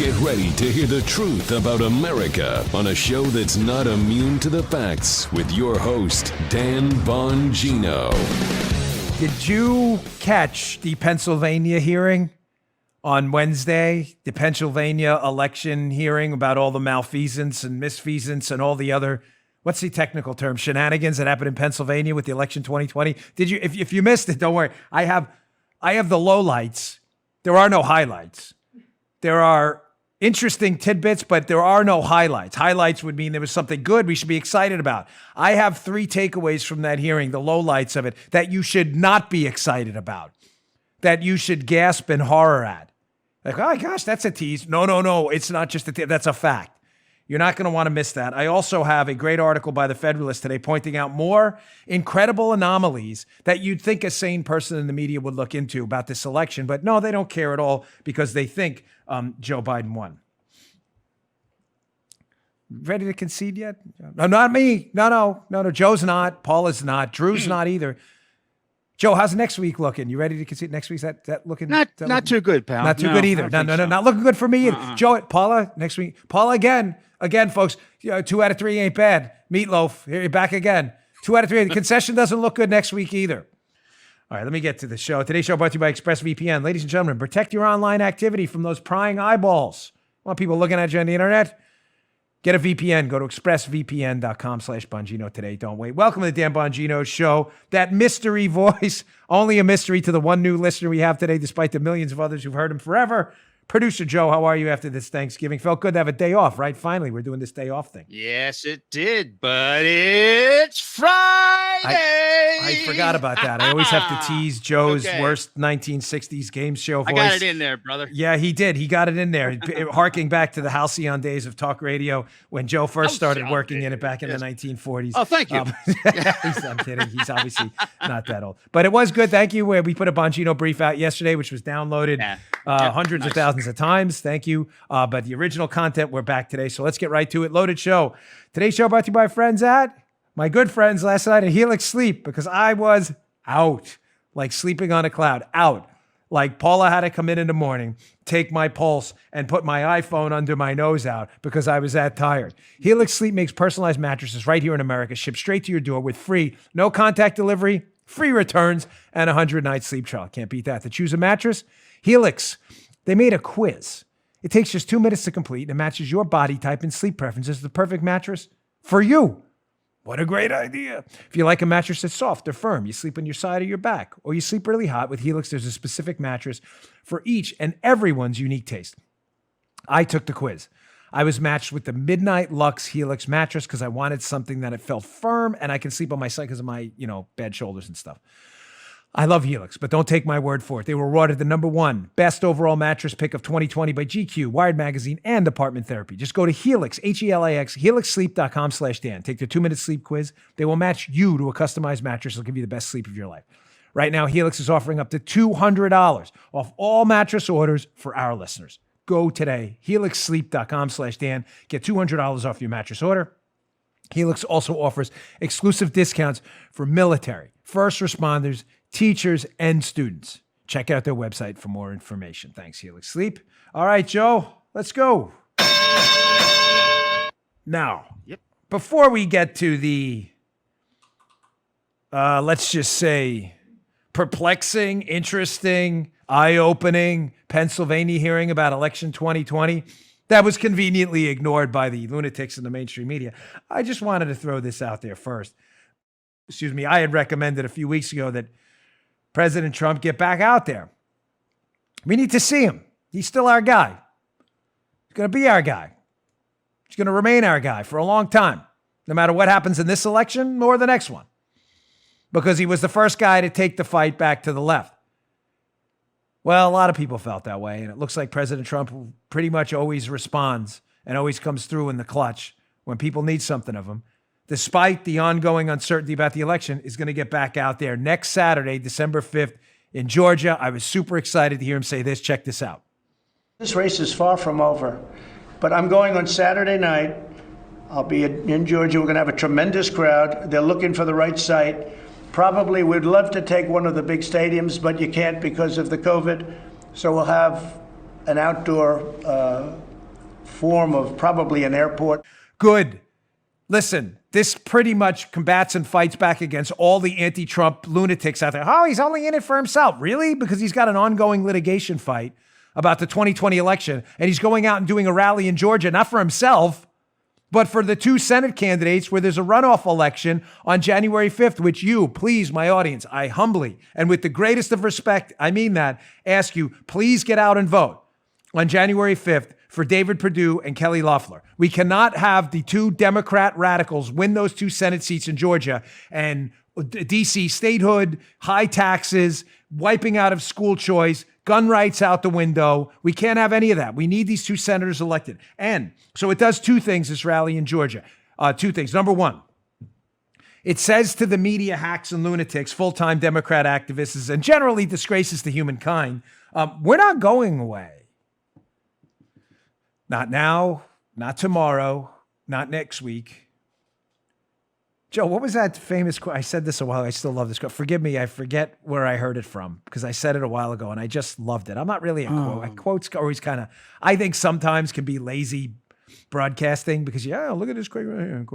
Get ready to hear the truth about America on a show that's not immune to the facts with your host, Dan Bongino. Did you catch the Pennsylvania hearing on Wednesday? The Pennsylvania election hearing about all the malfeasance and misfeasance and all the other, what's the technical term, shenanigans that happened in Pennsylvania with the election 2020? Did you? If you missed it, don't worry. I have the lowlights. There are no highlights. There are interesting tidbits, but there are no highlights. Highlights would mean there was something good we should be excited about. I have 3 takeaways from that hearing, the lowlights of it, that you should not be excited about, that you should gasp in horror at. Like, oh gosh, that's a tease. No, it's not just a tease. That's a fact. You're not going to want to miss that. I also have a great article by the Federalist today pointing out more incredible anomalies that you'd think a sane person in the media would look into about this election. But no, they don't care at all because they think Joe Biden won. Ready to concede yet? No, not me. No. Joe's not. Paul is not. Drew's not either. Joe, how's next week looking? You ready to concede next week? Is that looking? Not too good, pal. Not too good either. No, not looking good for me either. Joe, Paula, next week. Paula again, folks. 2 out of 3 ain't bad. Meatloaf, here you're back again. 2 out of 3. The concession doesn't look good next week either. All right, let me get to the show. Today's show brought to you by ExpressVPN. Ladies and gentlemen, protect your online activity from those prying eyeballs. Want people looking at you on the internet? Get a VPN. Go to expressvpn.com/Bongino today. Don't wait. Welcome to the Dan Bongino Show. That mystery voice, only a mystery to the one new listener we have today, despite the millions of others who've heard him forever. Producer Joe, how are you after this Thanksgiving? Felt good to have a day off, right? Finally, we're doing this day off thing. Yes, it did, but it's Friday. I forgot about that. I always have to tease Joe's worst 1960s game show voice. I got it in there, brother. Yeah, he did. He got it in there. Harking back to the halcyon days of talk radio when Joe first started working in it back in the 1940s. Oh, thank you. I'm kidding. He's obviously not that old. But it was good. Thank you. We put a Bongino brief out yesterday, which was downloaded hundreds of thousands of times. Thank you. But the original content, we're back today. So let's get right to it. Loaded show. Today's show brought to you by friends at my good friends last night at Helix Sleep, because I was out, like sleeping on a cloud, out. Like Paula had to come in the morning, take my pulse, and put my iPhone under my nose out because I was that tired. Helix Sleep makes personalized mattresses right here in America, shipped straight to your door with free, no contact delivery, free returns, and a 100-night sleep trial. Can't beat that. To choose a mattress, Helix, they made a quiz. It takes just 2 minutes to complete and it matches your body type and sleep preferences. The perfect mattress for you. What a great idea. If you like a mattress that's soft or firm, you sleep on your side or your back, or you sleep really hot, with Helix, there's a specific mattress for each and everyone's unique taste. I took the quiz. I was matched with the Midnight Luxe Helix mattress because I wanted something that it felt firm and I can sleep on my side because of my, bad shoulders and stuff. I love Helix, but don't take my word for it. They were awarded the #1 best overall mattress pick of 2020 by GQ, Wired Magazine, and Apartment Therapy. Just go to Helix, Helix, helixsleep.com/Dan. Take the 2-minute sleep quiz. They will match you to a customized mattress. They'll give you the best sleep of your life. Right now, Helix is offering up to $200 off all mattress orders for our listeners. Go today, helixsleep.com/Dan. Get $200 off your mattress order. Helix also offers exclusive discounts for military, first responders, teachers, and students. Check out their website for more information. Thanks, Helix Sleep. All right, Joe, let's go. Now, before we get to the, let's just say, perplexing, interesting, eye-opening Pennsylvania hearing about election 2020, that was conveniently ignored by the lunatics in the mainstream media, I just wanted to throw this out there first. I had recommended a few weeks ago that President Trump get back out there. We need to see him. He's still our guy. He's going to be our guy. He's going to remain our guy for a long time, no matter what happens in this election or the next one, because he was the first guy to take the fight back to the left. Well, a lot of people felt that way, and it looks like President Trump pretty much always responds and always comes through in the clutch when people need something of him, despite the ongoing uncertainty about the election, is going to get back out there next Saturday, December 5th in Georgia. I was super excited to hear him say this. Check this out. This race is far from over, but I'm going on Saturday night. I'll be in Georgia. We're going to have a tremendous crowd. They're looking for the right site. Probably we'd love to take one of the big stadiums, but you can't because of the COVID. So we'll have an outdoor form of probably an airport. Good. Listen, this pretty much combats and fights back against all the anti-Trump lunatics out there. Oh, he's only in it for himself. Really? Because he's got an ongoing litigation fight about the 2020 election, and he's going out and doing a rally in Georgia, not for himself, but for the 2 Senate candidates where there's a runoff election on January 5th, which you, please, my audience, I humbly and with the greatest of respect, I mean that, ask you, please get out and vote on January 5th for David Perdue and Kelly Loeffler. We cannot have the 2 Democrat radicals win those 2 Senate seats in Georgia and DC statehood, high taxes, wiping out of school choice, gun rights out the window. We can't have any of that. We need these 2 senators elected. And so it does 2 things, this rally in Georgia. 2 things. Number 1, it says to the media hacks and lunatics, full-time Democrat activists, and generally disgraces to humankind, we're not going away. Not now, not tomorrow, not next week. Joe, what was that famous quote? I said this a while ago. I still love this quote. Forgive me, I forget where I heard it from because I said it a while ago and I just loved it. I'm not really a quote. Quotes always kind of, I think sometimes can be lazy broadcasting because, yeah, look at this quote right here.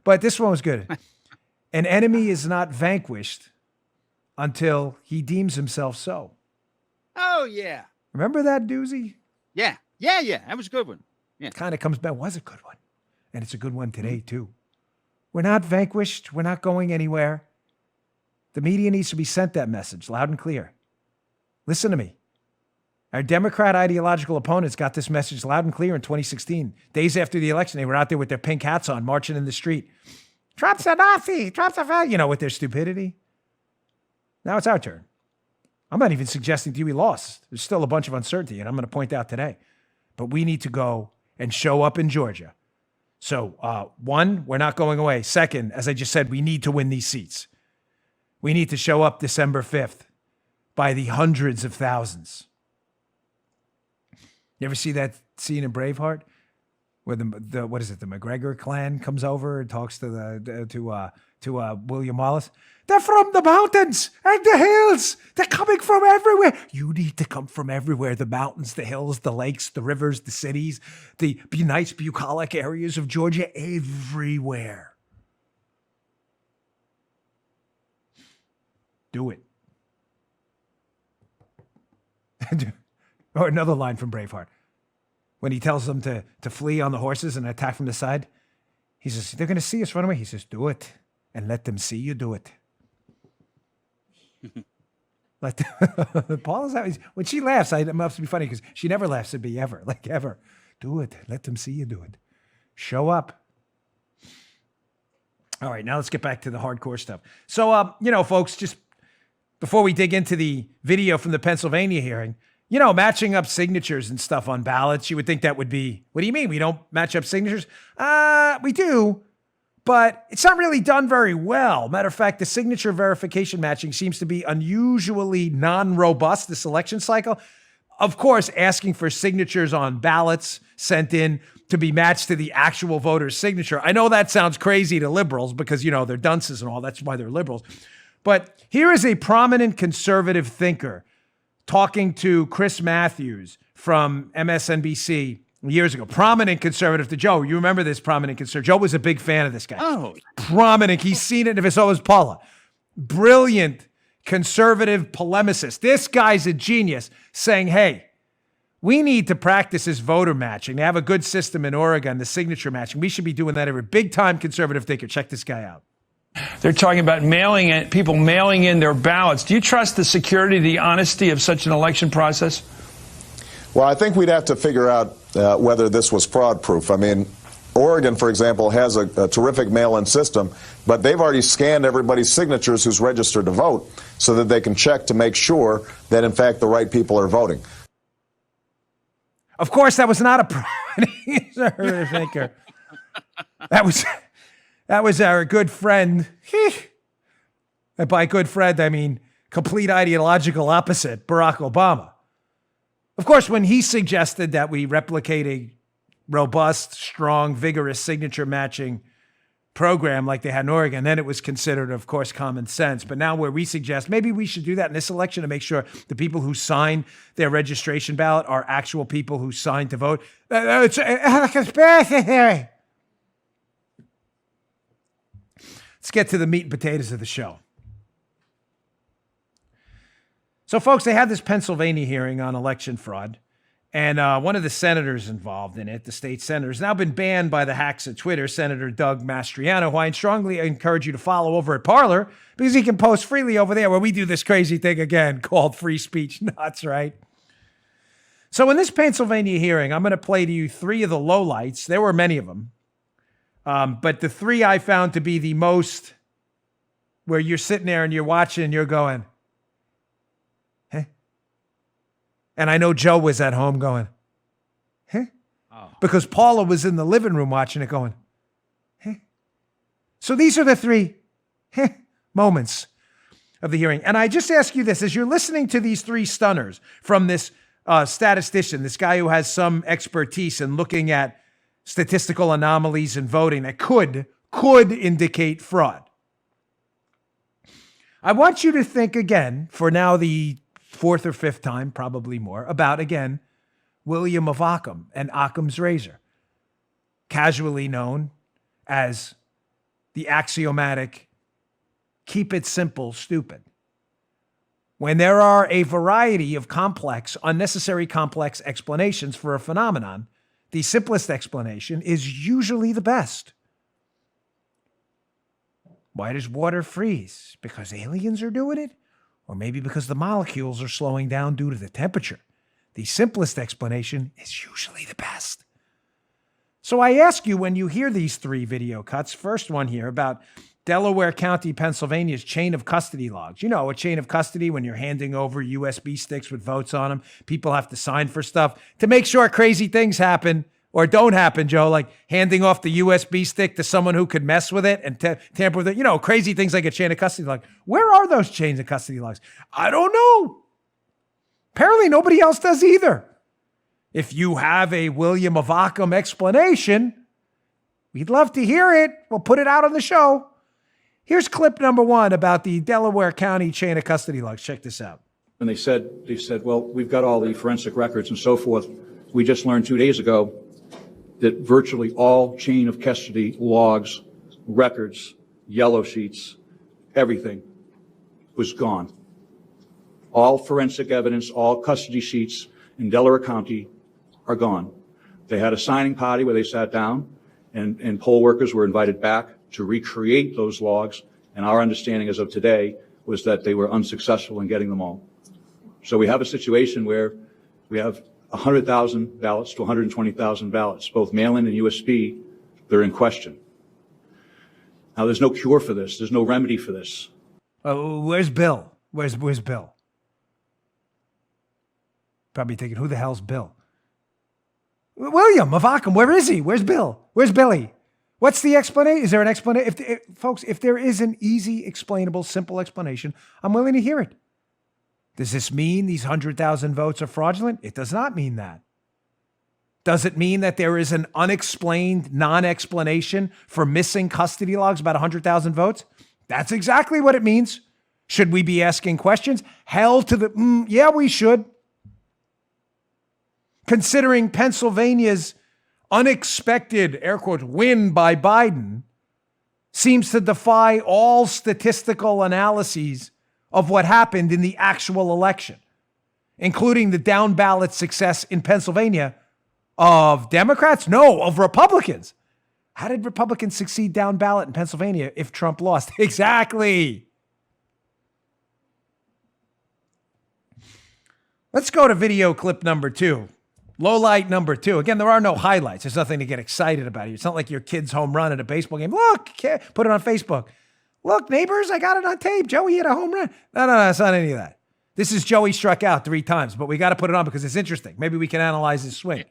But this one was good. An enemy is not vanquished until he deems himself so. Oh, yeah. Remember that doozy? Yeah. Yeah. That was a good one. Yeah. Kind of comes back. Was a good one. And it's a good one today, too. We're not vanquished. We're not going anywhere. The media needs to be sent that message loud and clear. Listen to me. Our Democrat ideological opponents got this message loud and clear in 2016. Days after the election, they were out there with their pink hats on, marching in the street. Trump's a Nazi. Trump's a, with their stupidity. Now it's our turn. I'm not even suggesting to you we lost. There's still a bunch of uncertainty, and I'm going to point out today. But we need to go and show up in Georgia. So, 1, we're not going away. 2nd, as I just said, we need to win these seats. We need to show up December 5th by the hundreds of thousands. You ever see that scene in Braveheart where the McGregor clan comes over and talks to William Wallace? They're from the mountains and the hills. They're coming from everywhere. You need to come from everywhere. The mountains, the hills, the lakes, the rivers, the cities, the nice bucolic areas of Georgia, everywhere. Do it. Or another line from Braveheart. When he tells them to flee on the horses and attack from the side, he says, they're going to see us run away. He says, do it and let them see you do it. Paul is that when she laughs, it must be funny because she never laughs at me ever, like ever. Do it. Let them see you do it. Show up. All right, now let's get back to the hardcore stuff. So, folks, just before we dig into the video from the Pennsylvania hearing, matching up signatures and stuff on ballots, you would think that would be, what do you mean? We don't match up signatures? We do. But it's not really done very well. Matter of fact, the signature verification matching seems to be unusually non-robust this election cycle. Of course, asking for signatures on ballots sent in to be matched to the actual voter's signature. I know that sounds crazy to liberals because, they're dunces and all. That's why they're liberals. But here is a prominent conservative thinker talking to Chris Matthews from MSNBC years ago. Prominent conservative to Joe. You remember this prominent conservative. Joe was a big fan of this guy. Oh. Prominent. He's seen it. If it's always Parler. Brilliant conservative polemicist. This guy's a genius saying, hey, we need to practice this voter matching. They have a good system in Oregon, the signature matching. We should be doing that every big time conservative thinker. Check this guy out. They're talking about people mailing in their ballots. Do you trust the security, the honesty of such an election process? Well, I think we'd have to figure out whether this was fraud-proof. I mean, Oregon, for example, has a terrific mail-in system, but they've already scanned everybody's signatures who's registered to vote so that they can check to make sure that, in fact, the right people are voting. Of course, that was not a prominent thinker. That was our good friend. And by good friend, I mean complete ideological opposite, Barack Obama. Of course, when he suggested that we replicate a robust, strong, vigorous signature matching program like they had in Oregon, then it was considered, of course, common sense. But now where we suggest maybe we should do that in this election to make sure the people who sign their registration ballot are actual people who signed to vote. It's a conspiracy theory. Let's get to the meat and potatoes of the show. So, folks, they had this Pennsylvania hearing on election fraud. And one of the senators involved in it, the state senator, has now been banned by the hacks at Twitter, Senator Doug Mastriano, who I strongly encourage you to follow over at Parler because he can post freely over there where we do this crazy thing again called free speech nuts, right? So in this Pennsylvania hearing, I'm going to play to you 3 of the lowlights. There were many of them. But the 3 I found to be the most where you're sitting there and you're watching and you're going, and I know Joe was at home going, huh? Oh. Because Paula was in the living room watching it going, huh? So these are the 3 moments of the hearing. And I just ask you this, as you're listening to these 3 stunners from this statistician, this guy who has some expertise in looking at statistical anomalies in voting that could indicate fraud. I want you to think again, for now the 4th or 5th time, probably more, about, again, William of Ockham and Occam's razor, casually known as the axiomatic, keep it simple, stupid. When there are a variety of unnecessary complex explanations for a phenomenon, the simplest explanation is usually the best. Why does water freeze? Because aliens are doing it? Or maybe because the molecules are slowing down due to the temperature. The simplest explanation is usually the best. So I ask you, when you hear these 3 video cuts, first one here about Delaware County, Pennsylvania's chain of custody logs. You know, a chain of custody when you're handing over USB sticks with votes on them. People have to sign for stuff to make sure crazy things happen or don't happen, Joe, like handing off the USB stick to someone who could mess with it and tamper with it. You know, crazy things like a chain of custody log. Where are those chains of custody logs? I don't know. Apparently nobody else does either. If you have a William of Ockham explanation, we'd love to hear it. We'll put it out on the show. Here's clip number 1 about the Delaware County chain of custody logs. Check this out. And they said, well, we've got all the forensic records and so forth. We just learned 2 days ago that virtually all chain of custody logs, records, yellow sheets, everything was gone. All forensic evidence, all custody sheets in Delaware County are gone. They had a signing party where they sat down and poll workers were invited back to recreate those logs. And our understanding as of today was that they were unsuccessful in getting them all. So we have a situation where we have 100,000 ballots to 120,000 ballots, both mail-in and USB, they're in question. Now, there's no cure for this. There's no remedy for this. Where's Bill? Where's Bill? Probably thinking, who the hell's Bill? William of Ockham, where is he? Where's Bill? Where's Billy? What's the explanation? Is there an explanation? Folks, if there is an easy, explainable, simple explanation, I'm willing to hear it. Does this mean these 100,000 votes are fraudulent? It does not mean that. Does it mean that there is an unexplained non-explanation for missing custody logs about 100,000 votes? That's exactly what it means. Should we be asking questions? Hell to the, yeah, we should. Considering Pennsylvania's unexpected, air quotes, win by Biden seems to defy all statistical analyses of what happened in the actual election, including the down ballot success in Pennsylvania of Democrats? No, of Republicans. How did Republicans succeed down ballot in Pennsylvania if Trump lost? Exactly. Let's go to video clip number 2. Low light number 2. Again, there are no highlights. There's nothing to get excited about here. It's not like your kid's home run at a baseball game. Look, put it on Facebook. Look, neighbors, I got it on tape. Joey hit a home run. No, it's not any of that. This is Joey struck out 3 times, but we got to put it on because it's interesting. Maybe we can analyze his swing.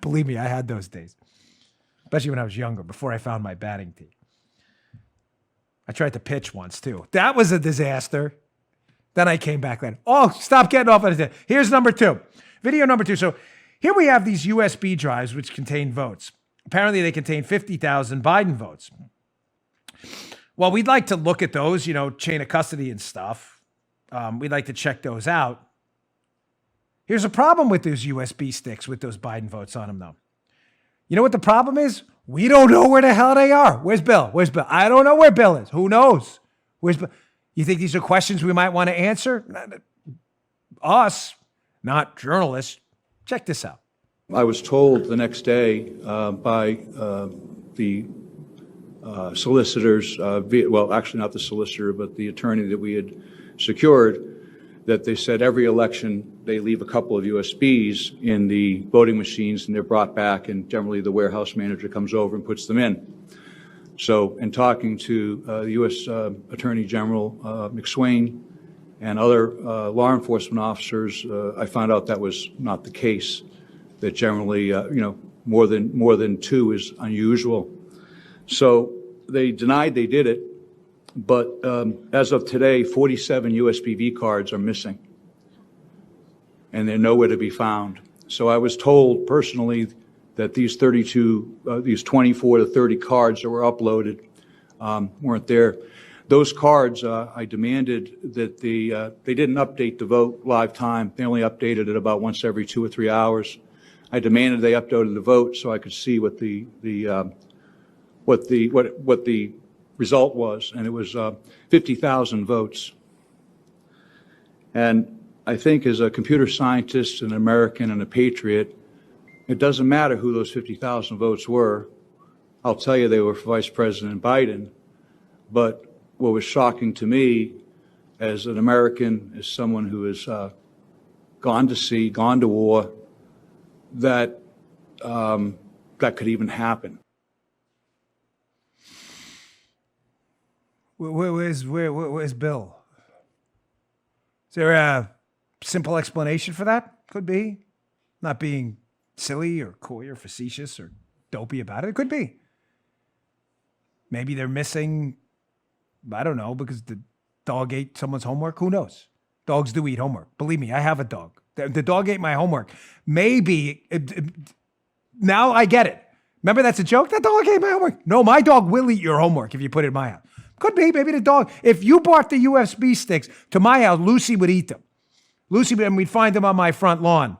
Believe me, I had those days, especially when I was younger, before I found my batting tee. I tried to pitch once, too. That was a disaster. Then I came back then. Oh, stop getting off on it. Here's number 2. Video number 2. So here we have these USB drives which contain votes. Apparently they contain 50,000 Biden votes. Well, we'd like to look at those, chain of custody and stuff. We'd like to check those out. Here's a problem with those USB sticks with those Biden votes on them, though. You know what the problem is? We don't know where the hell they are. Where's Bill? Where's Bill? I don't know where Bill is. Who knows? Where's Bill? You think these are questions we might want to answer? Us, not journalists. Check this out. I was told the next day by the solicitors, well, actually not the solicitor, but the attorney that we had secured, that they said every election they leave a couple of USBs in the voting machines and they're brought back, and generally the warehouse manager comes over and puts them in. So in talking to the U.S. Attorney General McSwain and other law enforcement officers, I found out that was not the case, that generally, more than two is unusual. So they denied they did it, but as of today, 47 USB cards are missing, and they're nowhere to be found. So I was told personally that these 24 to 30 cards that were uploaded weren't there. Those cards, I demanded that they didn't update the vote live time. They only updated it about once every 2 or 3 hours. I demanded they uploaded the vote so I could see what the result was, and it was 50,000 votes. And I think as a computer scientist, an American, and a patriot, it doesn't matter who those 50,000 votes were. I'll tell you they were for Vice President Biden. But what was shocking to me as an American, as someone who has gone to sea, gone to war, that that could even happen. Where's Bill? Is there a simple explanation for that? Could be. Not being silly or coy or facetious or dopey about it. It could be. Maybe they're missing, I don't know, because the dog ate someone's homework. Who knows? Dogs do eat homework. Believe me, I have a dog. The dog ate my homework. Maybe, now I get it. Remember that's a joke? That dog ate my homework. No, my dog will eat your homework if you put it in my house. Could be, maybe the dog. If you brought the USB sticks to my house, Lucy would eat them. Lucy, and we'd find them on my front lawn.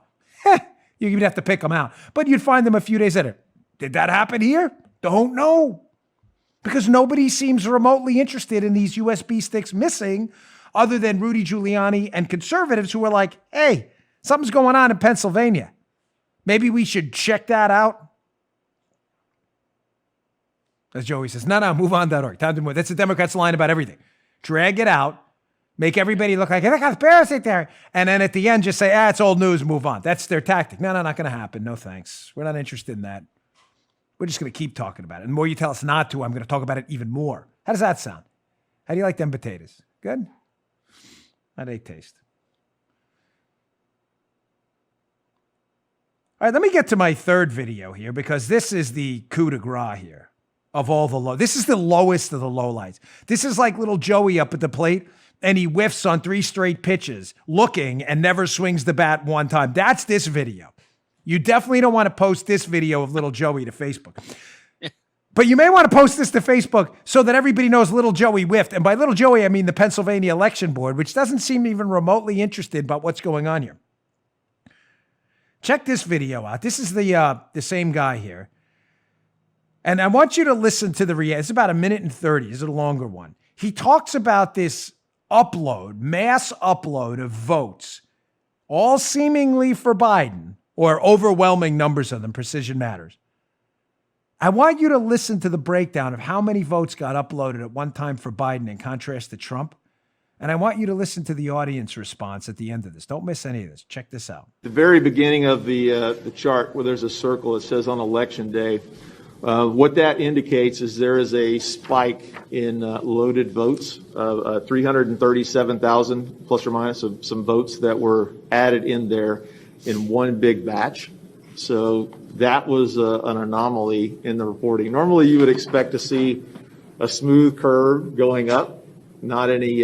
You'd have to pick them out. But you'd find them a few days later. Did that happen here? Don't know. Because nobody seems remotely interested in these USB sticks missing other than Rudy Giuliani and conservatives who are like, hey, something's going on in Pennsylvania. Maybe we should check that out. As Joey says, no, move on.org. Time to move. That's the Democrats' line about everything. Drag it out. Make everybody look like a conspiracy theory. And then at the end, just say, it's old news, move on. That's their tactic. No, not going to happen. No thanks. We're not interested in that. We're just going to keep talking about it. And the more you tell us not to, I'm going to talk about it even more. How does that sound? How do you like them potatoes? Good? How do they taste? All right, let me get to my third video here because this is the coup de grace here of all the low. This is the lowest of the lowlights. This is like little Joey up at the plate and he whiffs on 3 straight pitches looking and never swings the bat one time. That's this video. You definitely don't want to post this video of little Joey to Facebook. But you may want to post this to Facebook so that everybody knows little Joey whiffed. And by little Joey, I mean the Pennsylvania Election Board, which doesn't seem even remotely interested about what's going on here. Check this video out. This is the same guy here. And I want you to listen to the reaction. It's about 1:30. It's a longer one. He talks about this mass upload of votes, all seemingly for Biden, or overwhelming numbers of them, precision matters. I want you to listen to the breakdown of how many votes got uploaded at one time for Biden in contrast to Trump. And I want you to listen to the audience response at the end of this. Don't miss any of this. Check this out. The very beginning of the chart where there's a circle, it says on election day. What that indicates is there is a spike in loaded votes, 337,000 plus or minus of some votes that were added in there in one big batch. So that was an anomaly in the reporting. Normally you would expect to see a smooth curve going up, not any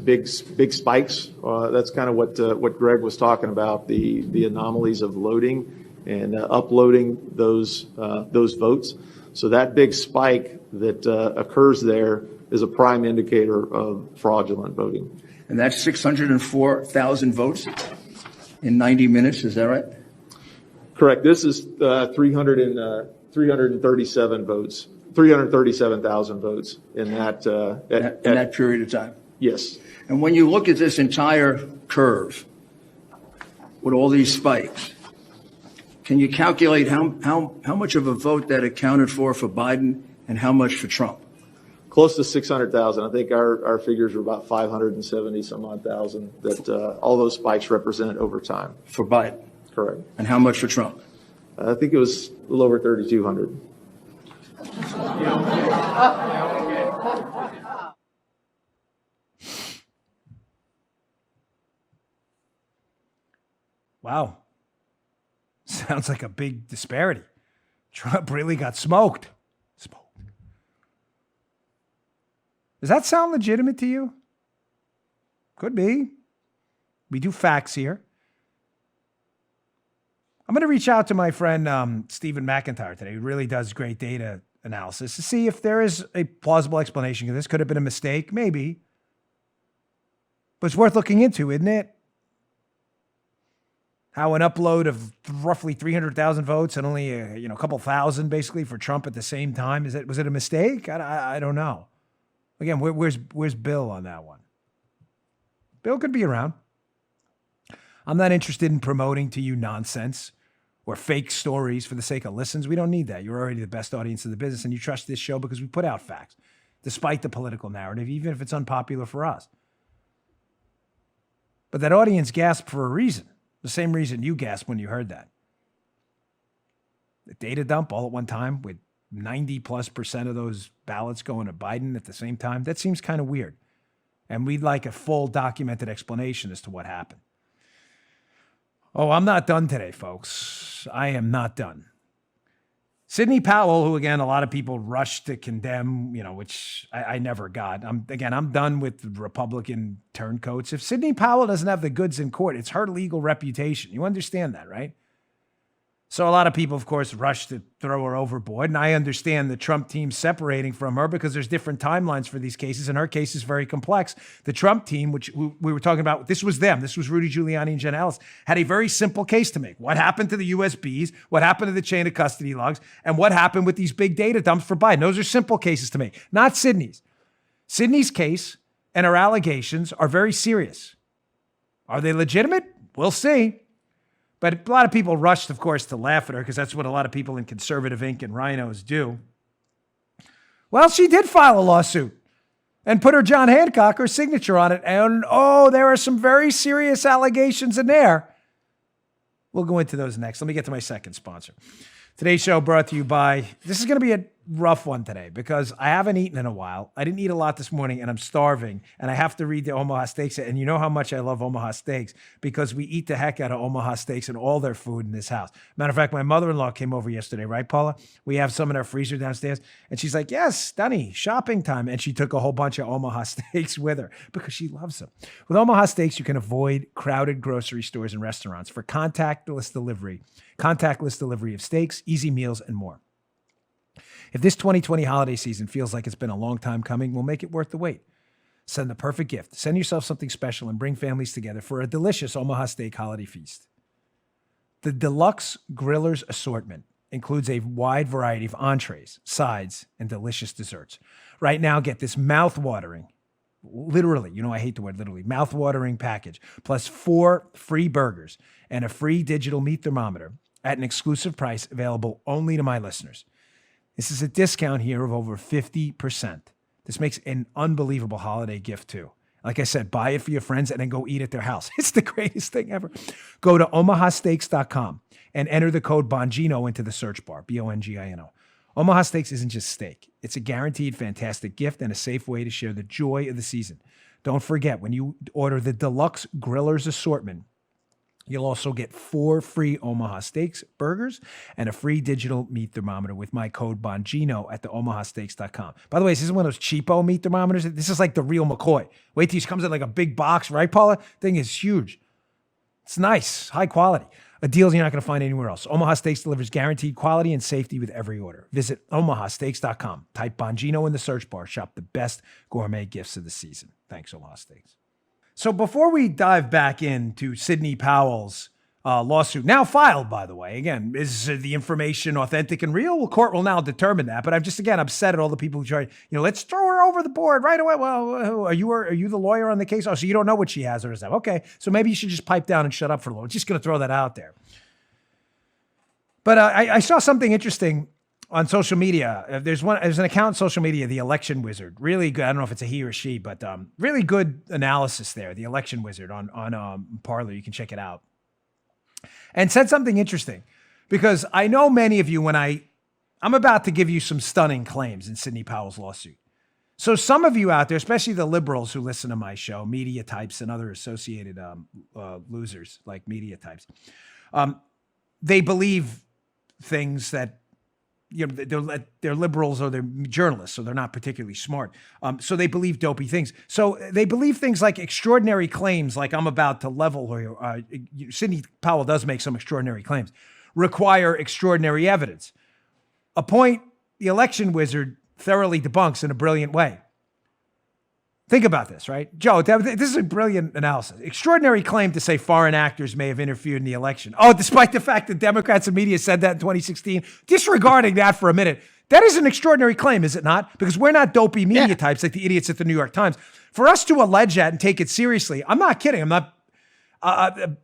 big spikes. That's kind of what Greg was talking about, the anomalies of loading. and uploading those votes. So that big spike that occurs there is a prime indicator of fraudulent voting. And that's 604,000 votes in 90 minutes, is that right? Correct. This is 337 votes, 337,000 votes in that In that period of time. Yes. And when you look at this entire curve with all these spikes, can you calculate how much of a vote that accounted for Biden and how much for Trump? Close to 600,000. I think our figures were about 570 some odd thousand that all those spikes represented over time. For Biden. Correct. And how much for Trump? I think it was a little over 3,200. Wow. Sounds like a big disparity. Trump really got smoked. Does that sound legitimate to you? Could be. We do facts here. I'm going to reach out to my friend Stephen McIntyre today, who really does great data analysis, to see if there is a plausible explanation of this. Could have been a mistake, maybe. But it's worth looking into, isn't it? How an upload of roughly 300,000 votes and only a couple thousand basically for Trump at the same time, was it a mistake? I don't know. Again, where's Bill on that one? Bill could be around. I'm not interested in promoting to you nonsense or fake stories for the sake of listens. We don't need that. You're already the best audience in the business, and you trust this show because we put out facts, despite the political narrative, even if it's unpopular for us. But that audience gasped for a reason, the same reason you gasped when you heard that. The data dump all at one time with 90+% of those ballots going to Biden at the same time, that seems kind of weird. And we'd like a full documented explanation as to what happened. Oh, I'm not done today, folks. I am not done. Sidney Powell, who, again, a lot of people rushed to condemn, which I never got. I'm done with Republican turncoats. If Sidney Powell doesn't have the goods in court, it's her legal reputation. You understand that, right? So a lot of people, of course, rushed to throw her overboard. And I understand the Trump team separating from her because there's different timelines for these cases. And her case is very complex. The Trump team, which we were talking about, this was them. This was Rudy Giuliani and Jen Ellis, had a very simple case to make. What happened to the USBs? What happened to the chain of custody logs? And what happened with these big data dumps for Biden? Those are simple cases to make, not Sidney's. Sidney's case and her allegations are very serious. Are they legitimate? We'll see. But a lot of people rushed, of course, to laugh at her because that's what a lot of people in Conservative Inc. and Rhinos do. Well, she did file a lawsuit and put her John Hancock, her signature on it. And, there are some very serious allegations in there. We'll go into those next. Let me get to my second sponsor. Today's show brought to you by, this is going to be a rough one today because I haven't eaten in a while. I didn't eat a lot this morning and I'm starving and I have to read the Omaha Steaks. And you know how much I love Omaha Steaks because we eat the heck out of Omaha Steaks and all their food in this house. Matter of fact, my mother-in-law came over yesterday, right, Paula? We have some in our freezer downstairs. And she's like, yes, Dunny, shopping time. And she took a whole bunch of Omaha Steaks with her because she loves them. With Omaha Steaks, you can avoid crowded grocery stores and restaurants for contactless delivery of steaks, easy meals, and more. If this 2020 holiday season feels like it's been a long time coming, we'll make it worth the wait. Send the perfect gift. Send yourself something special and bring families together for a delicious Omaha Steak holiday feast. The Deluxe Grillers assortment includes a wide variety of entrees, sides, and delicious desserts. Right now, get this mouth-watering, literally, I hate the word literally, mouth-watering package, plus 4 free burgers and a free digital meat thermometer at an exclusive price available only to my listeners. This is a discount here of over 50%. This makes an unbelievable holiday gift too. Like I said, buy it for your friends and then go eat at their house. It's the greatest thing ever. Go to omahasteaks.com and enter the code Bongino into the search bar, Bongino. Omaha Steaks isn't just steak. It's a guaranteed fantastic gift and a safe way to share the joy of the season. Don't forget, when you order the Deluxe Grillers assortment, you'll also get 4 free Omaha Steaks burgers and a free digital meat thermometer with my code Bongino at the omahasteaks.com. By the way, this isn't one of those cheapo meat thermometers. This is like the real McCoy. Wait till this comes in like a big box, right, Paula? Thing is huge. It's nice, high quality. A deal you're not going to find anywhere else. Omaha Steaks delivers guaranteed quality and safety with every order. Visit omahasteaks.com. Type Bongino in the search bar. Shop the best gourmet gifts of the season. Thanks, Omaha Steaks. So before we dive back into Sidney Powell's lawsuit, now filed, by the way, again, is the information authentic and real? Well, court will now determine that. But I'm just, again, upset at all the people who try, let's throw her over the board right away. Well, are you the lawyer on the case? Oh, so you don't know what she has or does have. Okay, so maybe you should just pipe down and shut up for a little. Just going to throw that out there. But I saw something interesting on social media. There's an account on social media, the Election Wizard. Really good. I don't know if it's a he or she, but really good analysis there. The Election Wizard on Parler. You can check it out. And said something interesting, because I know many of you, when I'm about to give you some stunning claims in Sidney Powell's lawsuit. So some of you out there, especially the liberals who listen to my show, media types and other associated losers like media types, they believe things that, they're liberals or they're journalists, so they're not particularly smart. So they believe dopey things. So they believe things like extraordinary claims, like I'm about to level her. Sidney Powell does make some extraordinary claims, require extraordinary evidence. A point the Election Wizard thoroughly debunks in a brilliant way. Think about this, right? Joe, this is a brilliant analysis. Extraordinary claim to say foreign actors may have interfered in the election. Oh, despite the fact that Democrats and media said that in 2016, disregarding that for a minute, that is an extraordinary claim, is it not? Because we're not dopey media types like the idiots at the New York Times. For us to allege that and take it seriously, I'm not kidding.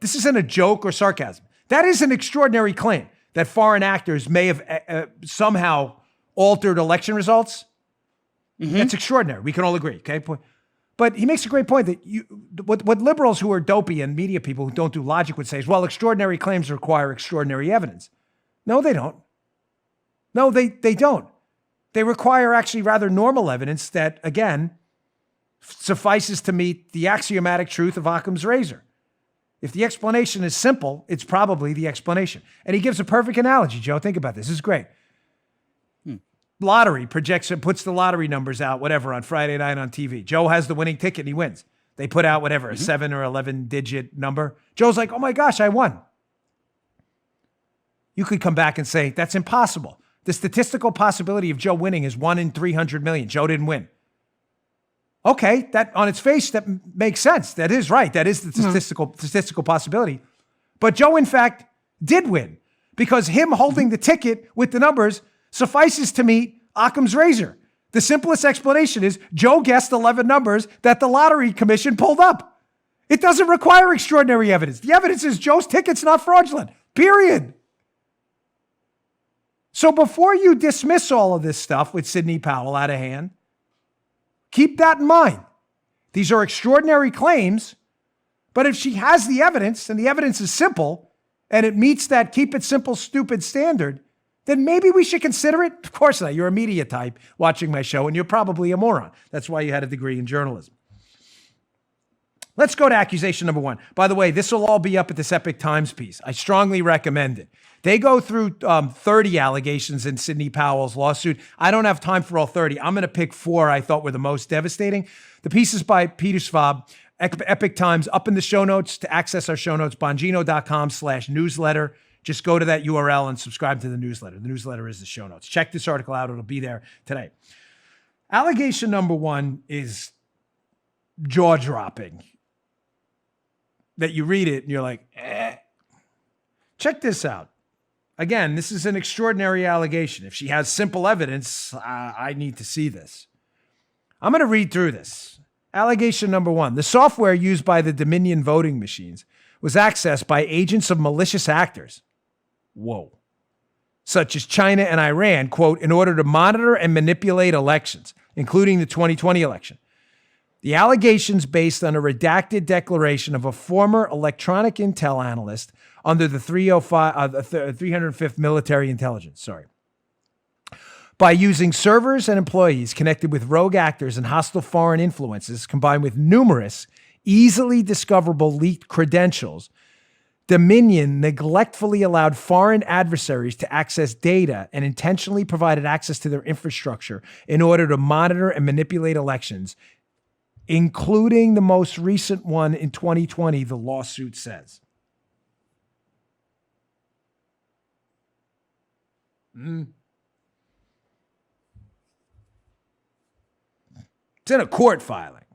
This isn't a joke or sarcasm. That is an extraordinary claim that foreign actors may have somehow altered election results. Mm-hmm. That's extraordinary. We can all agree, okay? But he makes a great point that what liberals who are dopey and media people who don't do logic would say is, well, extraordinary claims require extraordinary evidence. No, they don't. No, they don't. They require actually rather normal evidence that, again, suffices to meet the axiomatic truth of Occam's razor. If the explanation is simple, it's probably the explanation. And he gives a perfect analogy, Joe. Think about this. This is great. Lottery projects and puts the lottery numbers out, whatever, on Friday night on TV. Joe has the winning ticket and he wins. They put out whatever, a 7 or 11 digit number. Joe's like, oh my gosh, I won. You could come back and say, that's impossible. The statistical possibility of Joe winning is 1 in 300 million. Joe didn't win. Okay, that on its face, that makes sense. That is right. That is the statistical possibility. But Joe, in fact, did win because him holding the ticket with the numbers suffices to meet Occam's razor. The simplest explanation is Joe guessed 11 numbers that the lottery commission pulled up. It doesn't require extraordinary evidence. The evidence is Joe's ticket's not fraudulent, period. So before you dismiss all of this stuff with Sidney Powell out of hand, keep that in mind. These are extraordinary claims, but if she has the evidence and the evidence is simple and it meets that keep it simple, stupid standard, then maybe we should consider it. Of course not. You're a media type watching my show, and you're probably a moron. That's why you had a degree in journalism. Let's go to accusation number 1. By the way, this will all be up at this Epic Times piece. I strongly recommend it. They go through 30 allegations in Sidney Powell's lawsuit. I don't have time for all 30. I'm going to pick 4 I thought were the most devastating. The piece is by Peter Schwab, Epic Times, up in the show notes. To access our show notes, bongino.com/newsletter. Just go to that URL and subscribe to the newsletter. The newsletter is the show notes. Check this article out. It'll be there today. Allegation number 1 is jaw-dropping. That you read it and you're like, eh. Check this out. Again, this is an extraordinary allegation. If she has simple evidence, I need to see this. I'm going to read through this. Allegation number 1. The software used by the Dominion voting machines was accessed by agents of malicious actors. Whoa. Such as China and Iran, quote, in order to monitor and manipulate elections, including the 2020 election. The allegations based on a redacted declaration of a former electronic intel analyst under the 305th Military Intelligence, by using servers and employees connected with rogue actors and hostile foreign influences, combined with numerous easily discoverable leaked credentials, Dominion neglectfully allowed foreign adversaries to access data and intentionally provided access to their infrastructure in order to monitor and manipulate elections, including the most recent one in 2020, the lawsuit says. It's in a court filing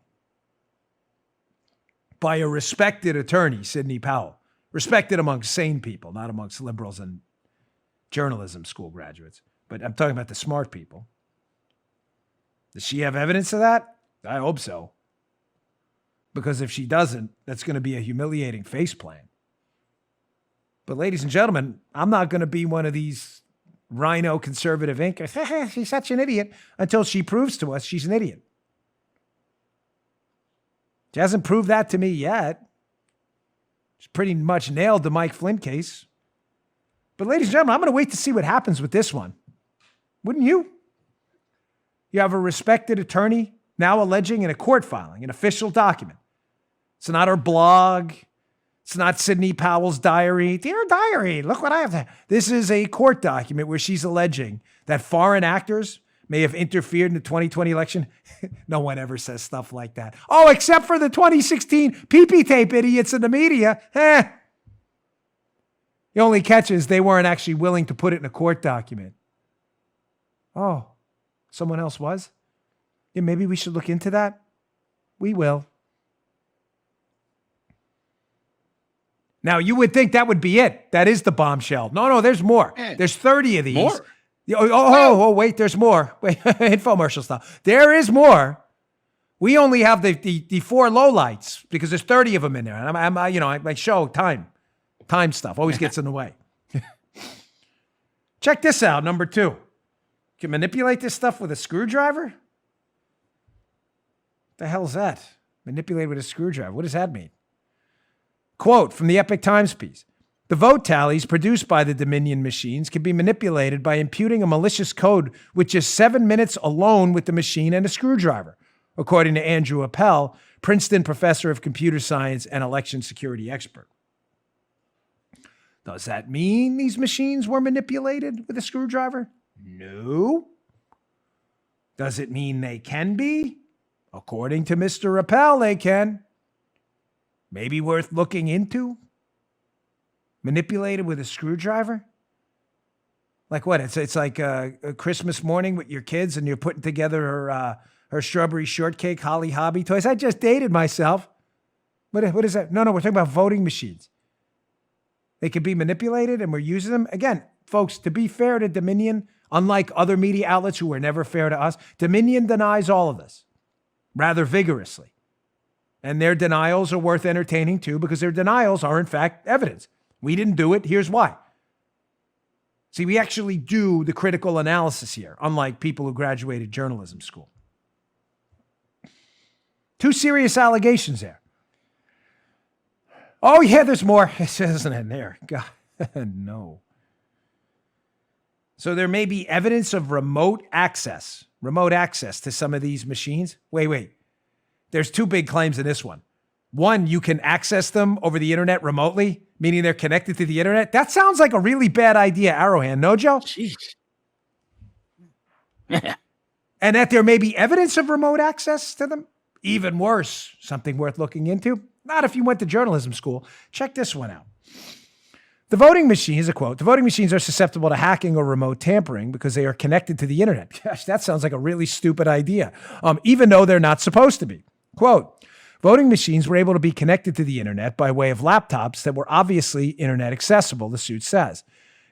by a respected attorney, Sidney Powell. Respected amongst sane people, not amongst liberals and journalism school graduates. But I'm talking about the smart people. Does she have evidence of that? I hope so. Because if she doesn't, that's going to be a humiliating faceplant. But ladies and gentlemen, I'm not going to be one of these rhino conservative inkers. She's such an idiot, until she proves to us she's an idiot. She hasn't proved that to me yet. She's pretty much nailed the Mike Flynn case. But ladies and gentlemen, I'm going to wait to see what happens with this one. Wouldn't you? You have a respected attorney now alleging in a court filing, an official document. It's not her blog. It's not Sidney Powell's diary. Dear diary, look what I have there. This is a court document where she's alleging that foreign actors may have interfered in the 2020 election. No one ever says stuff like that. Oh, except for the 2016 pee-pee tape idiots in the media. The only catch is they weren't actually willing to put it in a court document. Oh, someone else was? Yeah, maybe we should look into that. We will. Now, you would think that would be it. That is the bombshell. No, there's more. There's 30 of these. More? Wait, there's more. Wait, infomercial stuff. There is more. We only have the four lowlights because there's 30 of them in there. And my show, time stuff always gets in the way. Check this out, number 2. You can manipulate this stuff with a screwdriver? What the hell is that? Manipulate with a screwdriver. What does that mean? Quote from the Epoch Times piece. The vote tallies produced by the Dominion machines can be manipulated by imputing a malicious code with just 7 minutes alone with the machine and a screwdriver, according to Andrew Appel, Princeton professor of computer science and election security expert. Does that mean these machines were manipulated with a screwdriver? No. Does it mean they can be? According to Mr. Appel, they can. Maybe worth looking into? Manipulated with a screwdriver? Like what? It's like a Christmas morning with your kids and you're putting together her strawberry shortcake Holly Hobby toys. I just dated myself. What is that? No, we're talking about voting machines. They can be manipulated and we're using them. Again, folks, to be fair to Dominion, unlike other media outlets who were never fair to us, Dominion denies all of this rather vigorously. And their denials are worth entertaining too, because their denials are in fact evidence. We didn't do it. Here's why. See, we actually do the critical analysis here, unlike people who graduated journalism school. 2 serious allegations there. Oh, yeah, there's more. It isn't in there. God, no. So there may be evidence of remote access to some of these machines. Wait. There's 2 big claims in this one. One, you can access them over the internet remotely, meaning they're connected to the internet. That sounds like a really bad idea, Arrowhand. No, Joe? Jeez. And that there may be evidence of remote access to them. Even worse, something worth looking into. Not if you went to journalism school. Check this one out. The voting machines, a quote, the voting machines are susceptible to hacking or remote tampering because they are connected to the internet. Gosh, that sounds like a really stupid idea, even though they're not supposed to be. Quote, voting machines were able to be connected to the internet by way of laptops that were obviously internet accessible, the suit says.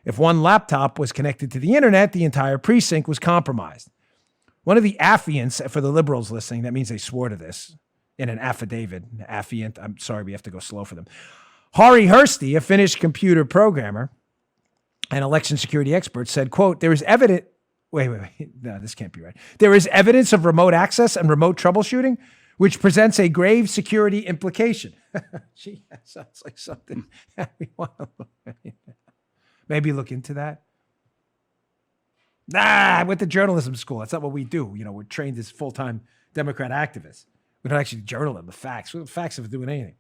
If one laptop was connected to the internet, the entire precinct was compromised. One of the affiants, for the liberals listening, that means they swore to this in an affidavit. Affiant, I'm sorry, we have to go slow for them. Hari Hursty, a Finnish computer programmer and election security expert, said, quote, there is evidence, wait, no, this can't be right. There is evidence of remote access and remote troubleshooting, which presents a grave security implication. Gee, that sounds like something we want to maybe look into that. I went to journalism school. That's not what we do. We're trained as full-time Democrat activists. We don't actually journal them, the facts. The facts of doing anything.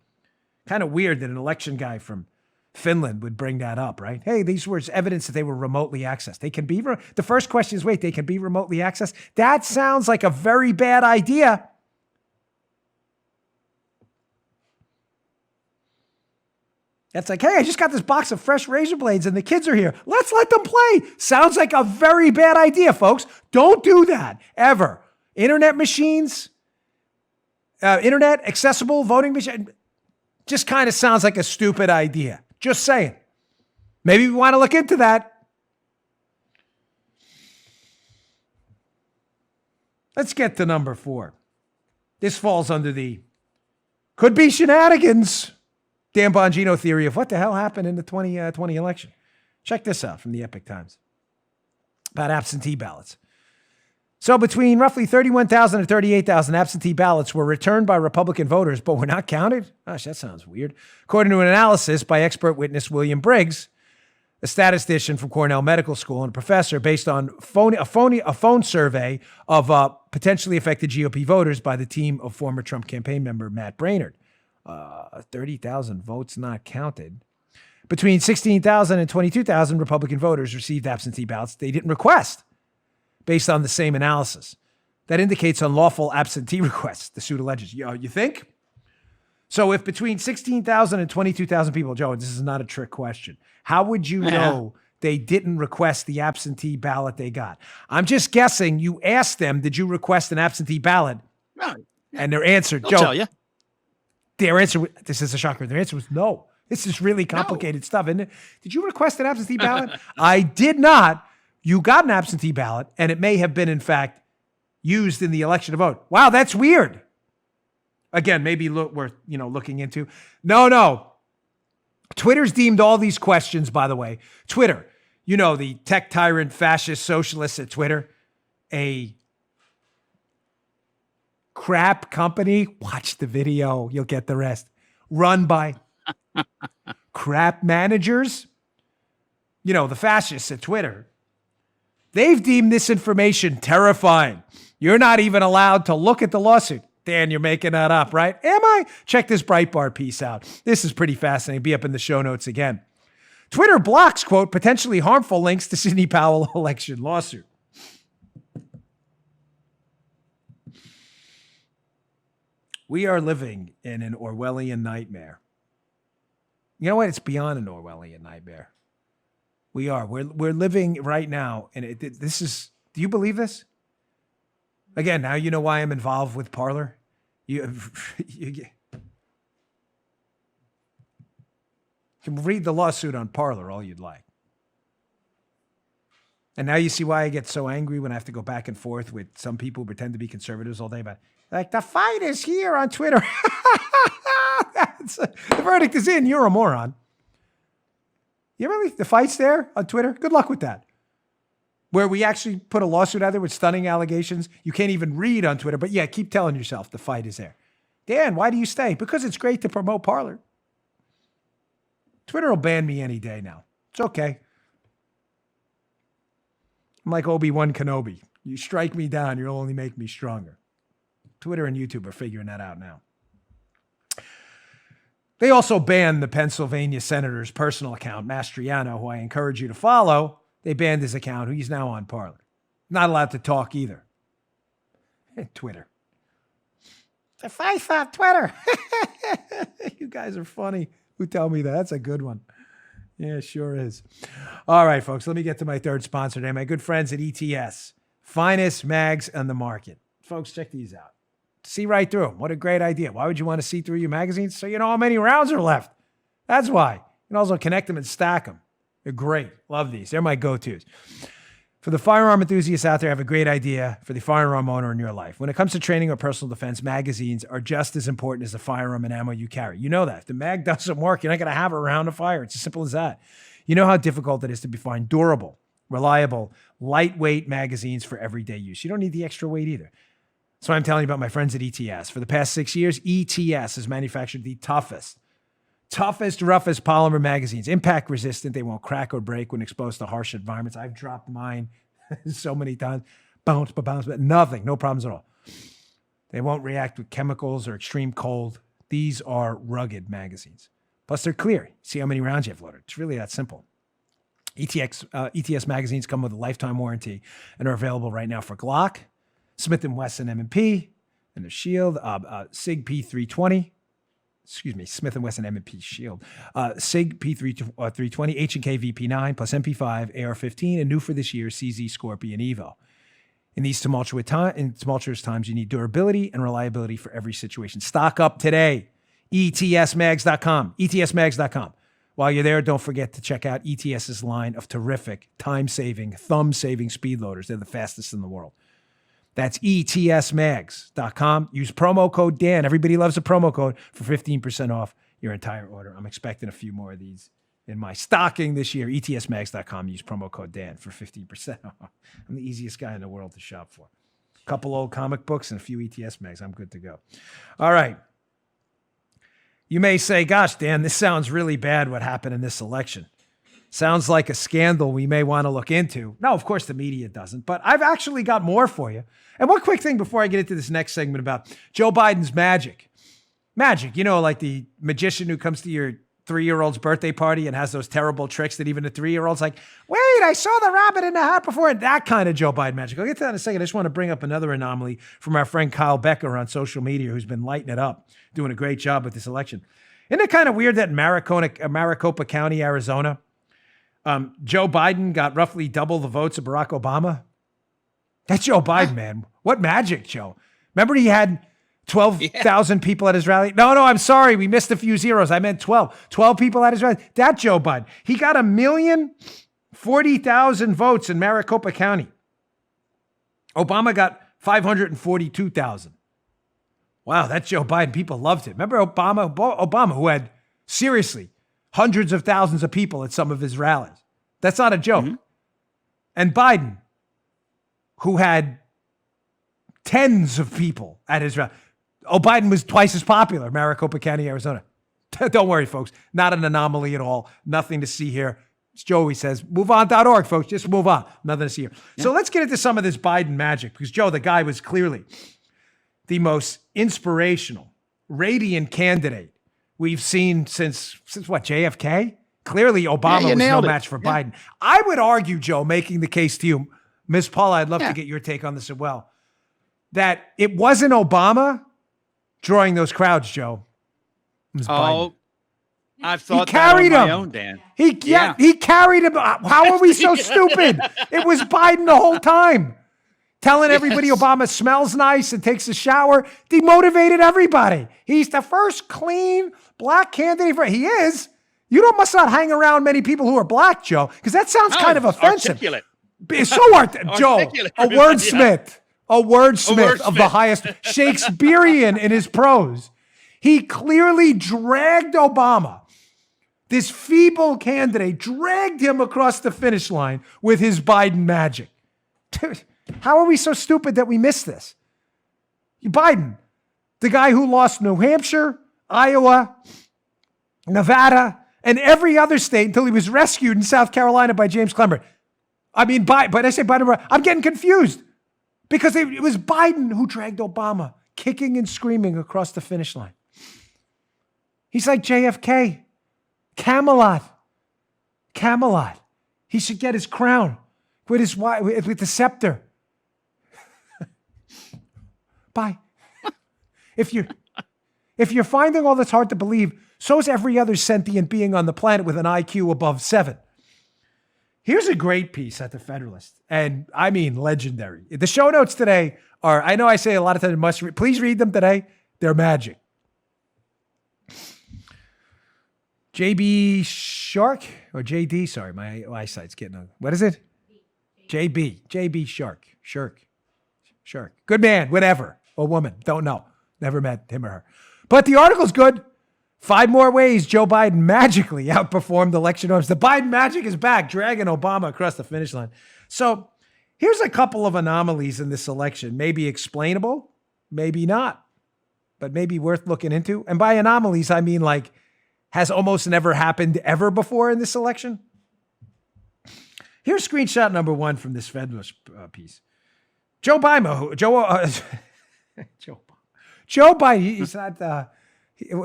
Kind of weird that an election guy from Finland would bring that up, right? Hey, these were evidence that they were remotely accessed. They can be, the first question is, wait, they can be remotely accessed? That sounds like a very bad idea. That's like, hey, I just got this box of fresh razor blades and the kids are here. Let's let them play. Sounds like a very bad idea, folks. Don't do that ever. Internet machines, internet accessible voting machine, just kind of sounds like a stupid idea. Just saying. Maybe we want to look into that. Let's get to number 4. This falls under the could be shenanigans Dan Bongino theory of what the hell happened in the 2020 election. Check this out from the Epic Times about absentee ballots. So between roughly 31,000 and 38,000 absentee ballots were returned by Republican voters, but were not counted? Gosh, that sounds weird. According to an analysis by expert witness William Briggs, a statistician from Cornell Medical School and a professor, based on a phone survey of potentially affected GOP voters by the team of former Trump campaign member Matt Braynard. 30,000 votes not counted. Between 16,000 and 22,000 Republican voters received absentee ballots they didn't request, based on the same analysis. That indicates unlawful absentee requests, the suit alleges. You think? So if between 16,000 and 22,000 people, Joe, this is not a trick question, how would you know they didn't request the absentee ballot they got? I'm just guessing you asked them, did you request an absentee ballot? No. And their answer, They'll Joe, tell you. their answer, this is a shocker, their answer was no. This is really complicated stuff, isn't it? Did you request an absentee ballot? I did not. You got an absentee ballot, and it may have been, in fact, used in the election to vote. Wow, that's weird. Again, maybe worth looking into. No. Twitter's deemed all these questions, by the way. Twitter, the tech tyrant, fascist, socialists at Twitter, a crap company. Watch the video. You'll get the rest. Run by crap managers. The fascists at Twitter. They've deemed this information terrifying. You're not even allowed to look at the lawsuit. Dan, you're making that up, right? Am I? Check this Breitbart piece out. This is pretty fascinating. Be up in the show notes again. Twitter blocks, quote, potentially harmful links to Sidney Powell election lawsuit. We are living in an Orwellian nightmare. You know what? It's beyond an Orwellian nightmare. We are. We're living right now, and this is. Do you believe this? Again, now you know why I'm involved with Parler. You can read the lawsuit on Parler all you'd like. And now you see why I get so angry when I have to go back and forth with some people who pretend to be conservatives all day. But like, the fight is here on Twitter. The verdict is in. You're a moron. You really? The fight's there on Twitter? Good luck with that. Where we actually put a lawsuit out there with stunning allegations. You can't even read on Twitter, but yeah, keep telling yourself the fight is there. Dan, why do you stay? Because it's great to promote Parler. Twitter will ban me any day now. It's okay. I'm like Obi-Wan Kenobi. You strike me down, you'll only make me stronger. Twitter and YouTube are figuring that out now. They also banned the Pennsylvania senator's personal account, Mastriano, who I encourage you to follow. They banned his account, who he's now on Parler. Not allowed to talk either. Twitter. The fight on Twitter. You guys are funny. Who tell me that? That's a good one. Yeah, sure is. All right, folks, let me get to my third sponsor today. My good friends at ETS. Finest mags on the market. Folks, check these out. See right through them. What a great idea. Why would you want to see through your magazines? So you know how many rounds are left. That's why. You can also connect them and stack them. They're great. Love these. They're my go-tos. For the firearm enthusiasts out there, I have a great idea for the firearm owner in your life. When it comes to training or personal defense, magazines are just as important as the firearm and ammo you carry. You know that. If the mag doesn't work, you're not going to have a round to fire. It's as simple as that. You know how difficult it is to find durable, reliable, lightweight magazines for everyday use. You don't need the extra weight either. So I'm telling you about my friends at ETS. For the past 6 years, ETS has manufactured the toughest, roughest polymer magazines. Impact resistant. They won't crack or break when exposed to harsh environments. I've dropped mine so many times. Bounce, but nothing. No problems at all. They won't react with chemicals or extreme cold. These are rugged magazines. Plus, they're clear. See how many rounds you have loaded. It's really that simple. ETS magazines come with a lifetime warranty and are available right now for Glock, Smith & Wesson M&P, and their Shield, SIG P320, Smith & Wesson M&P Shield, SIG P320, H&K VP9 plus MP5 AR-15, and new for this year, CZ Scorpion Evo. In these tumultuous times, you need durability and reliability for every situation. Stock up today. ETSmags.com. ETSmags.com. While you're there, don't forget to check out ETS's line of terrific, time-saving, thumb-saving speed loaders. They're the fastest in the world. That's ETSmags.com. Use promo code Dan. Everybody loves a promo code for 15% off your entire order. I'm expecting a few more of these in my stocking this year. ETSmags.com. Use promo code Dan for 15% off. I'm the easiest guy in the world to shop for. A couple old comic books and a few ETS mags. I'm good to go. All right. You may say, gosh, Dan, this sounds really bad what happened in this election. Sounds like a scandal we may want to look into. No, of course the media doesn't, but I've actually got more for you. And one quick thing before I get into this next segment about Joe Biden's magic. Magic, you know, like the magician who comes to your 3-year-old's birthday party and has those terrible tricks that even a 3-year-old's like, wait, I saw the rabbit in the hat before. And that kind of Joe Biden magic. I'll get to that in a second. I just want to bring up another anomaly from our friend Kyle Becker on social media, who's been lighting it up, doing a great job with this election. Isn't it kind of weird that in Maricopa County, Arizona, Joe Biden got roughly double the votes of Barack Obama? That's Joe Biden, man. What magic, Joe? Remember he had 12,000 people at his rally? No, I'm sorry. We missed a few zeros. I meant 12. 12 people at his rally. That Joe Biden. He got 1,040,000 votes in Maricopa County. Obama got 542,000. Wow, that's Joe Biden. People loved him. Remember Obama, who had, seriously, hundreds of thousands of people at some of his rallies. That's not a joke. Mm-hmm. And Biden, who had tens of people at his rally. Oh, Biden was twice as popular, Maricopa County, Arizona. Don't worry, folks. Not an anomaly at all. Nothing to see here. As Joey says, moveon.org, folks. Just move on. Nothing to see here. Yeah. So let's get into some of this Biden magic, because Joe, the guy was clearly the most inspirational, radiant candidate we've seen since what, JFK? Clearly, Obama was no match for Biden. I would argue, Joe, making the case to you, Ms. Paula, I'd love to get your take on this as well, that it wasn't Obama drawing those crowds, Joe. It was Biden. I've thought that on my own, Dan. He carried him. How are we so stupid? It was Biden the whole time. Telling everybody Obama smells nice and takes a shower, demotivated everybody. He's the first clean black candidate. He is. You must not hang around many people who are black, Joe, because that sounds kind of offensive. Articulate. So Joe, a wordsmith of the highest, Shakespearean in his prose. He clearly dragged Obama, this feeble candidate, dragged him across the finish line with his Biden magic. Dude, how are we so stupid that we missed this? Biden, the guy who lost New Hampshire, Iowa, Nevada, and every other state until he was rescued in South Carolina by James Clyburn. I mean, but I say Biden, I'm getting confused because it was Biden who dragged Obama kicking and screaming across the finish line. He's like JFK, Camelot. He should get his crown with the scepter. Bye. If you're finding all this hard to believe, so's every other sentient being on the planet with an IQ above 7. Here's a great piece at the Federalist, and I mean legendary. The show notes today are, I know I say a lot of times must read. Please read them today. They're magic. JB Shark or JD, sorry, my eyesight's getting on. What is it? JB Shark. Good man, whatever. Or woman, don't know. Never met him or her. But the article's good. 5 more ways Joe Biden magically outperformed election norms. The Biden magic is back, dragging Obama across the finish line. So here's a couple of anomalies in this election. Maybe explainable, maybe not, but maybe worth looking into. And by anomalies, I mean like has almost never happened ever before in this election. Here's screenshot number 1 from this Federalist piece. Joe Biden,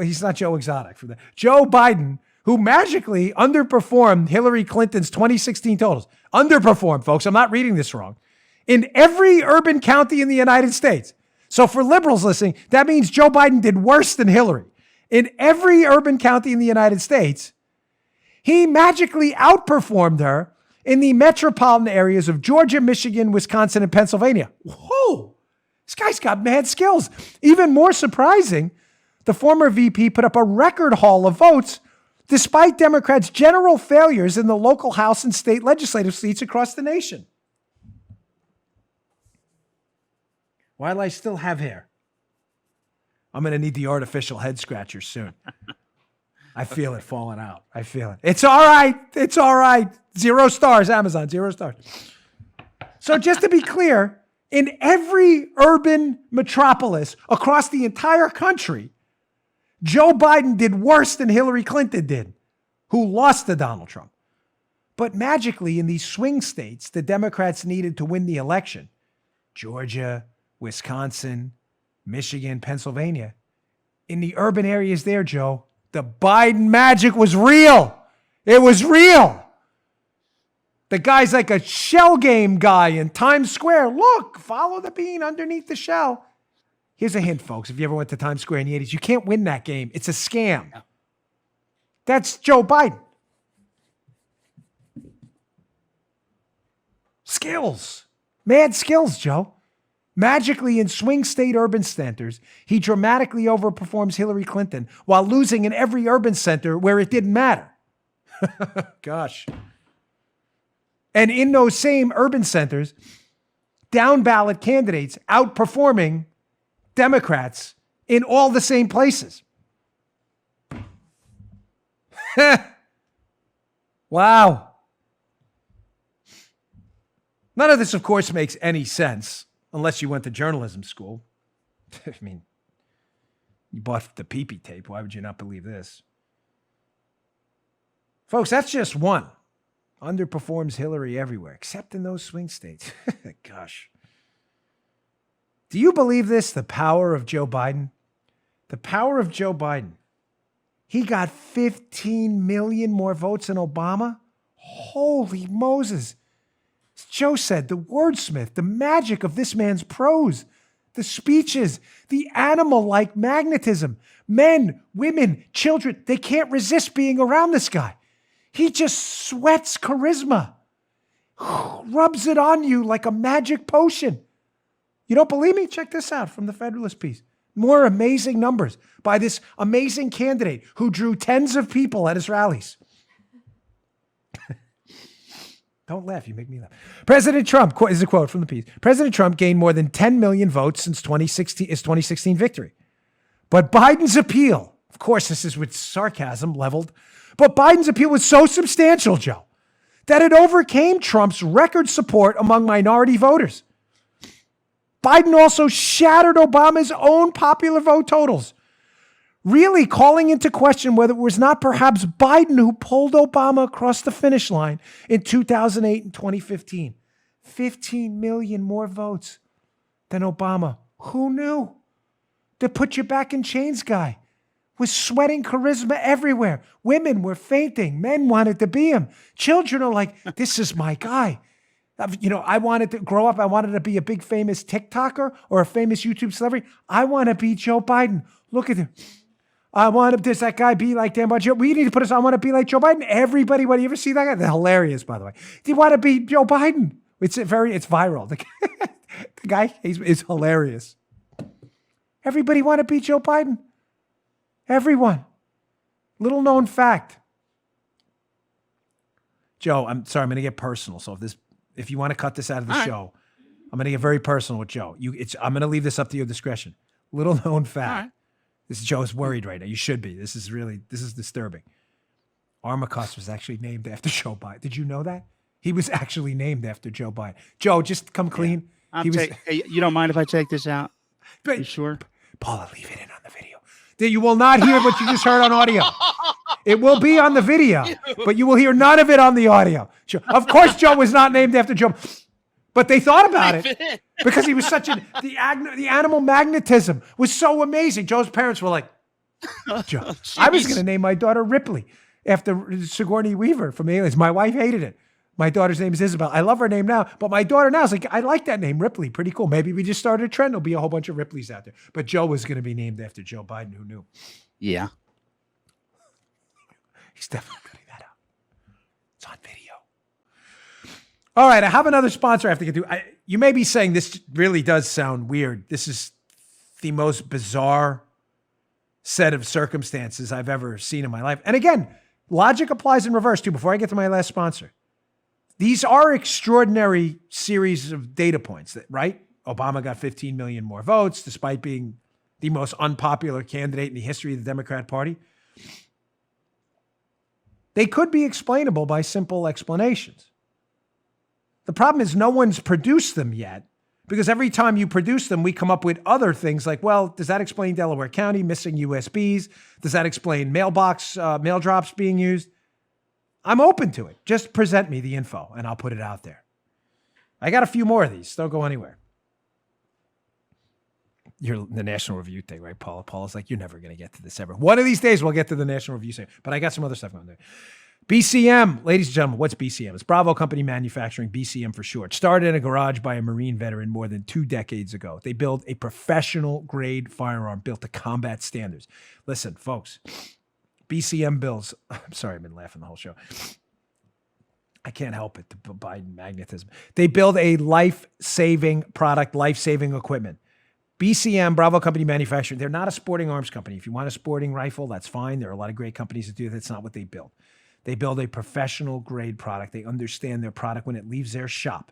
he's not Joe Exotic for that. Joe Biden, who magically underperformed Hillary Clinton's 2016 totals. Underperformed, folks. I'm not reading this wrong. In every urban county in the United States. So for liberals listening, that means Joe Biden did worse than Hillary. in every urban county in the United States, he magically outperformed her in the metropolitan areas of Georgia, Michigan, Wisconsin, and Pennsylvania. Whoa, this guy's got mad skills. Even more surprising, the former VP put up a record haul of votes despite Democrats' general failures in the local House and state legislative seats across the nation. While I still have hair, I'm going to need the artificial head scratcher soon. I feel it falling out. I feel it. It's all right. It's all right. 0 stars, Amazon, 0 stars. So just to be clear, in every urban metropolis across the entire country, Joe Biden did worse than Hillary Clinton did, who lost to Donald Trump. But magically, in these swing states the Democrats needed to win the election, Georgia, Wisconsin, Michigan, Pennsylvania, in the urban areas there, Joe, the Biden magic was real. It was real. The guy's like a shell game guy in Times Square. Look, follow the bean underneath the shell. Here's a hint, folks. If you ever went to Times Square in the 80s, you can't win that game. It's a scam. That's Joe Biden. Skills. Mad skills, Joe. Magically, in swing state urban centers, he dramatically overperforms Hillary Clinton while losing in every urban center where it didn't matter. Gosh. And in those same urban centers, down ballot candidates outperforming Democrats in all the same places. Wow. None of this, of course, makes any sense unless you went to journalism school. I mean, you bought the pee-pee tape. Why would you not believe this? Folks, that's just one. Underperforms Hillary everywhere, except in those swing states. Gosh. Do you believe this? The power of Joe Biden? The power of Joe Biden. He got 15 million more votes than Obama? Holy Moses. As Joe said, the wordsmith, the magic of this man's prose, the speeches, the animal-like magnetism. Men, women, children, they can't resist being around this guy. He just sweats charisma, rubs it on you like a magic potion. You don't believe me? Check this out from the Federalist piece. More amazing numbers by this amazing candidate who drew tens of people at his rallies. Don't laugh. You make me laugh. President Trump, is a quote from the piece. President Trump gained more than 10 million votes since his 2016 victory. But Biden's appeal, of course, this is with sarcasm leveled, but Biden's appeal was so substantial, Joe, that it overcame Trump's record support among minority voters. Biden also shattered Obama's own popular vote totals, really calling into question whether it was not perhaps Biden who pulled Obama across the finish line in 2008 and 2015. 15 million more votes than Obama. Who knew? The put you back in chains guy was sweating charisma everywhere. Women were fainting. Men wanted to be him. Children are like, this is my guy. You know, I wanted to grow up. I wanted to be a big famous TikToker or a famous YouTube celebrity. I want to be Joe Biden. Look at him. I want to, does that guy be like Dan Bongino? We need to put us, I want to be like Joe Biden. Everybody, what do you ever see that guy? They're hilarious, by the way. Do you want to be Joe Biden? It's viral. The guy is hilarious. Everybody want to be Joe Biden. Everyone. Little known fact. Joe, I'm sorry, I'm going to get personal. So if you want to cut this out of the show, I'm going to get very personal with Joe. I'm going to leave this up to your discretion. Little known fact. This Joe is worried right now. You should be. This is disturbing. Armacost was actually named after Joe Biden. Did you know that? He was actually named after Joe Biden. Joe, just come clean. Hey, you don't mind if I take this out? You sure? Paula, leave it in on the video. You will not hear what you just heard on audio. It will be on the video, but you will hear none of it on the audio. Of course, Joe was not named after Joe, but they thought about it because he was such the animal magnetism was so amazing. Joe's parents were like, Joe, I was going to name my daughter Ripley after Sigourney Weaver from Aliens. My wife hated it. My daughter's name is Isabel. I love her name now, but my daughter now is like, I like that name, Ripley. Pretty cool. Maybe we just started a trend. There'll be a whole bunch of Ripleys out there. But Joe was going to be named after Joe Biden. Who knew? Yeah. He's definitely putting that out. It's on video. All right, I have another sponsor I have to get to. You may be saying this really does sound weird. This is the most bizarre set of circumstances I've ever seen in my life. And again, logic applies in reverse too. Before I get to my last sponsor, these are extraordinary series of data points, right? Obama got 15 million more votes despite being the most unpopular candidate in the history of the Democrat Party. They could be explainable by simple explanations. The problem is no one's produced them yet, because every time you produce them, we come up with other things like, well, does that explain Delaware County missing USBs? Does that explain mail drops being used? I'm open to it. Just present me the info and I'll put it out there. I got a few more of these. Don't go anywhere. You're the National Review thing, right, Paula? Paula's like, you're never going to get to this ever. One of these days we'll get to the National Review thing, but I got some other stuff going there. BCM, ladies and gentlemen, what's BCM? It's Bravo Company Manufacturing, BCM for short. Started in a garage by a Marine veteran more than 2 decades ago. They build a professional-grade firearm built to combat standards. Listen, folks, BCM builds... I'm sorry, I've been laughing the whole show. I can't help it, the Biden magnetism. They build a life-saving product, life-saving equipment. BCM, Bravo Company Manufacturing, they're not a sporting arms company. If you want a sporting rifle, that's fine. There are a lot of great companies that do that. That's not what they build. They build a professional grade product. They understand their product when it leaves their shop.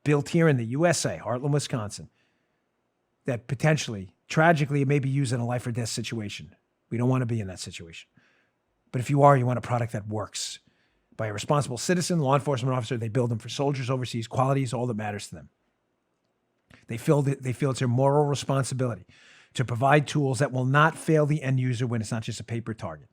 Built here in the USA, Heartland, Wisconsin, that potentially, tragically, it may be used in a life or death situation. We don't want to be in that situation. But if you are, you want a product that works. By a responsible citizen, law enforcement officer, they build them for soldiers overseas. Quality is all that matters to them. They feel it's their moral responsibility to provide tools that will not fail the end user when it's not just a paper target,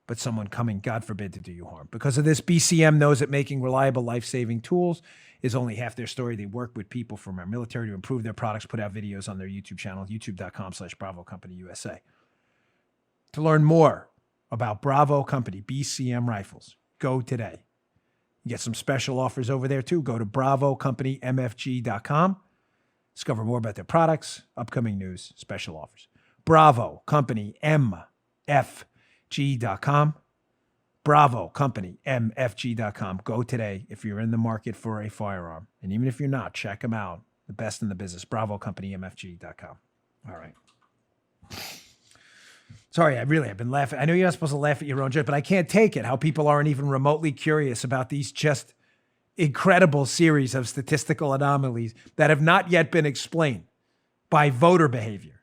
but someone coming, God forbid, to do you harm. Because of this, BCM knows that making reliable, life-saving tools is only half their story. They work with people from our military to improve their products, put out videos on their YouTube channel, youtube.com/Bravo Company USA. To learn more about Bravo Company BCM rifles, go today. You get some special offers over there too. Go to BravoCompanyMFG.com. Discover more about their products, upcoming news, special offers. Bravo Company MFG.com. Bravo Company MFG.com. Go today if you're in the market for a firearm. And even if you're not, check them out. The best in the business. Bravo Company MFG.com. All right. Sorry, I've been laughing. I know you're not supposed to laugh at your own joke, but I can't take it how people aren't even remotely curious about these just incredible series of statistical anomalies that have not yet been explained by voter behavior.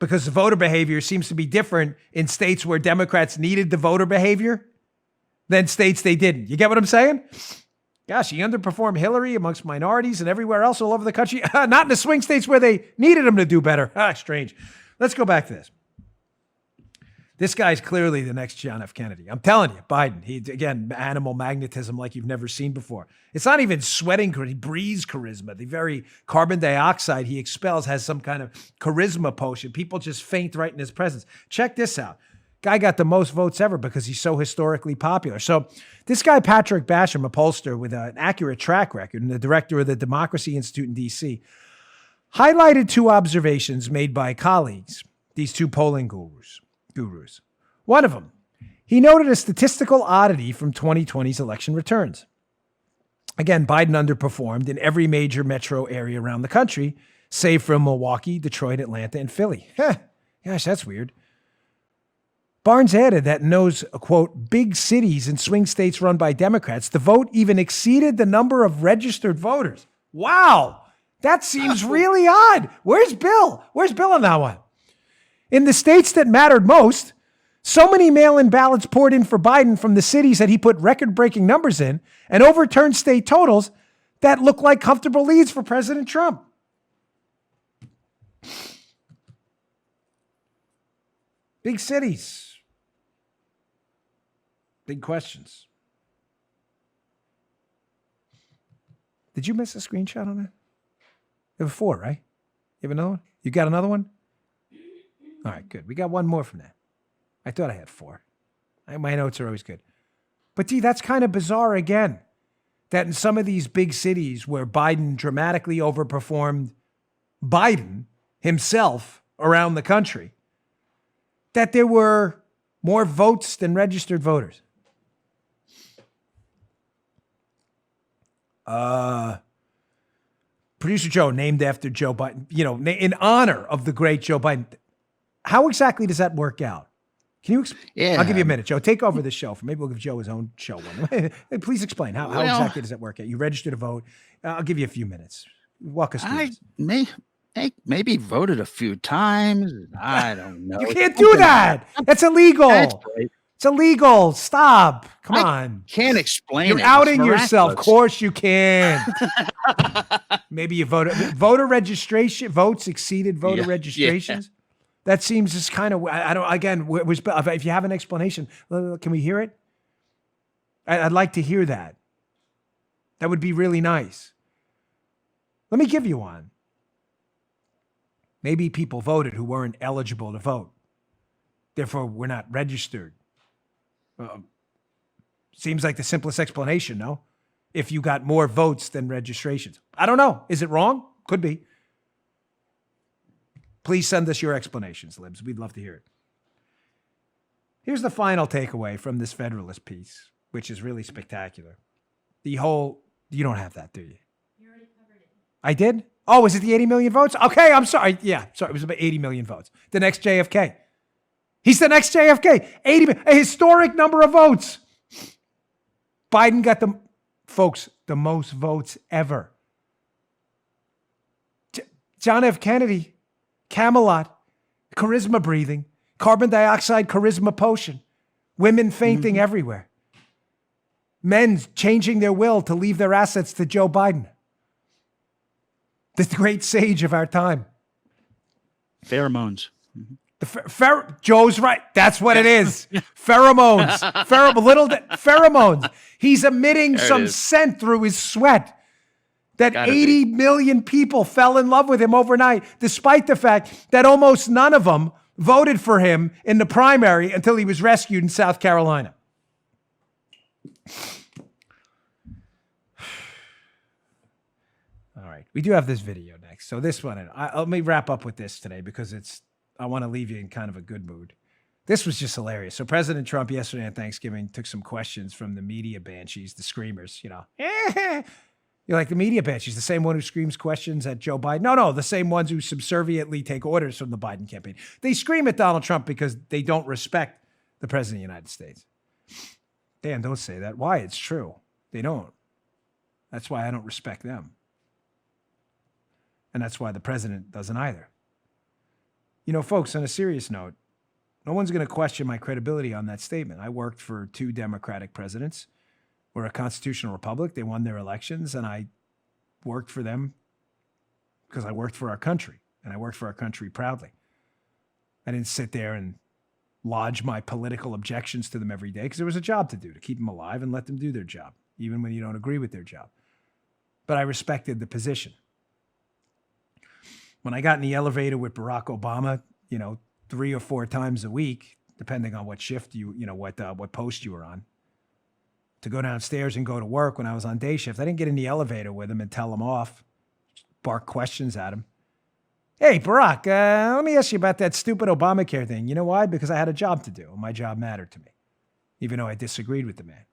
Because the voter behavior seems to be different in states where Democrats needed the voter behavior than states they didn't. You get what I'm saying? Gosh, he underperformed Hillary amongst minorities and everywhere else all over the country. Not in the swing states where they needed him to do better. Strange. Let's go back to this. This guy's clearly the next John F. Kennedy. I'm telling you, Biden, he, again, animal magnetism like you've never seen before. It's not even sweating, he breathes charisma. The very carbon dioxide he expels has some kind of charisma potion. People just faint right in his presence. Check this out. Guy got the most votes ever because he's so historically popular. So this guy, Patrick Basham, a pollster with an accurate track record and the director of the Democracy Institute in D.C., highlighted 2 observations made by colleagues, these 2 polling gurus. One of them, he noted a statistical oddity from 2020's election returns. Again, Biden underperformed in every major metro area around the country, save for Milwaukee, Detroit, Atlanta, and Philly. Gosh, that's weird. Barnes added that in those, quote, big cities and swing states run by Democrats, the vote even exceeded the number of registered voters. Wow, that seems really odd. Where's Bill? Where's Bill on that one? In the states that mattered most, so many mail-in ballots poured in for Biden from the cities that he put record-breaking numbers in and overturned state totals that look like comfortable leads for President Trump. Big cities. Big questions. Did you miss a screenshot on that? There were 4, right? You have another one? You got another one? All right, good. We got one more from that. I thought I had 4. My notes are always good. But gee, that's kind of bizarre again, that in some of these big cities where Biden dramatically overperformed Biden himself around the country, that there were more votes than registered voters. Producer Joe, named after Joe Biden, in honor of the great Joe Biden. How exactly does that work out? Can you Yeah. I'll give you a minute, Joe. Take over the show. Maybe we'll give Joe his own show one. Please explain. How exactly does that work out? You registered to vote. I'll give you a few minutes. Walk us through this. Maybe voted a few times. I don't know. You can't do that. That's illegal. That's right. It's illegal. Stop. Come on. Can't explain You're it. outing It's yourself. Of miraculous. course you can. Maybe you voted. Voter registration votes exceeded voter registrations. That seems just kind of. I don't. Again, if you have an explanation, can we hear it? I'd like to hear that. That would be really nice. Let me give you one. Maybe people voted who weren't eligible to vote. Therefore, we're not registered. Seems like the simplest explanation, no? If you got more votes than registrations. I don't know. Is it wrong? Could be. Please send us your explanations, Libs. We'd love to hear it. Here's the final takeaway from this Federalist piece, which is really spectacular. You don't have that, do you? You already covered it. I did? Oh, is it the 80 million votes? Okay, I'm sorry. Yeah, sorry. It was about 80 million votes. The next JFK. He's the next JFK. A historic number of votes. Biden got the most votes ever. John F. Kennedy, Camelot, charisma breathing, carbon dioxide charisma potion, women fainting everywhere, men changing their will to leave their assets to Joe Biden. The great sage of our time. Pheromones. Joe's right. That's what it is. Pheromones. Pheromones. He's emitting some scent through his sweat. That 80 million people fell in love with him overnight, despite the fact that almost none of them voted for him in the primary until he was rescued in South Carolina. All right. We do have this video next. So this one, let me wrap up with this today because I want to leave you in kind of a good mood. This was just hilarious. So President Trump yesterday on Thanksgiving took some questions from the media banshees, the screamers, You're like the media banshees, the same one who screams questions at Joe Biden. No, the same ones who subserviently take orders from the Biden campaign. They scream at Donald Trump because they don't respect the president of the United States. Dan, don't say that. Why? It's true. They don't. That's why I don't respect them. And that's why the president doesn't either. Folks, on a serious note, no one's going to question my credibility on that statement. I worked for 2 Democratic presidents. We're a constitutional republic. They won their elections, and I worked for them because I worked for our country, and I worked for our country proudly. I didn't sit there and lodge my political objections to them every day because there was a job to do, to keep them alive and let them do their job, even when you don't agree with their job. But I respected the position. When I got in the elevator with Barack Obama, 3 or 4 times a week, depending on what shift what post you were on, to go downstairs and go to work when I was on day shift, I didn't get in the elevator with him and tell him off, bark questions at him. Hey, Barack, let me ask you about that stupid Obamacare thing. You know why? Because I had a job to do, and my job mattered to me, even though I disagreed with the man.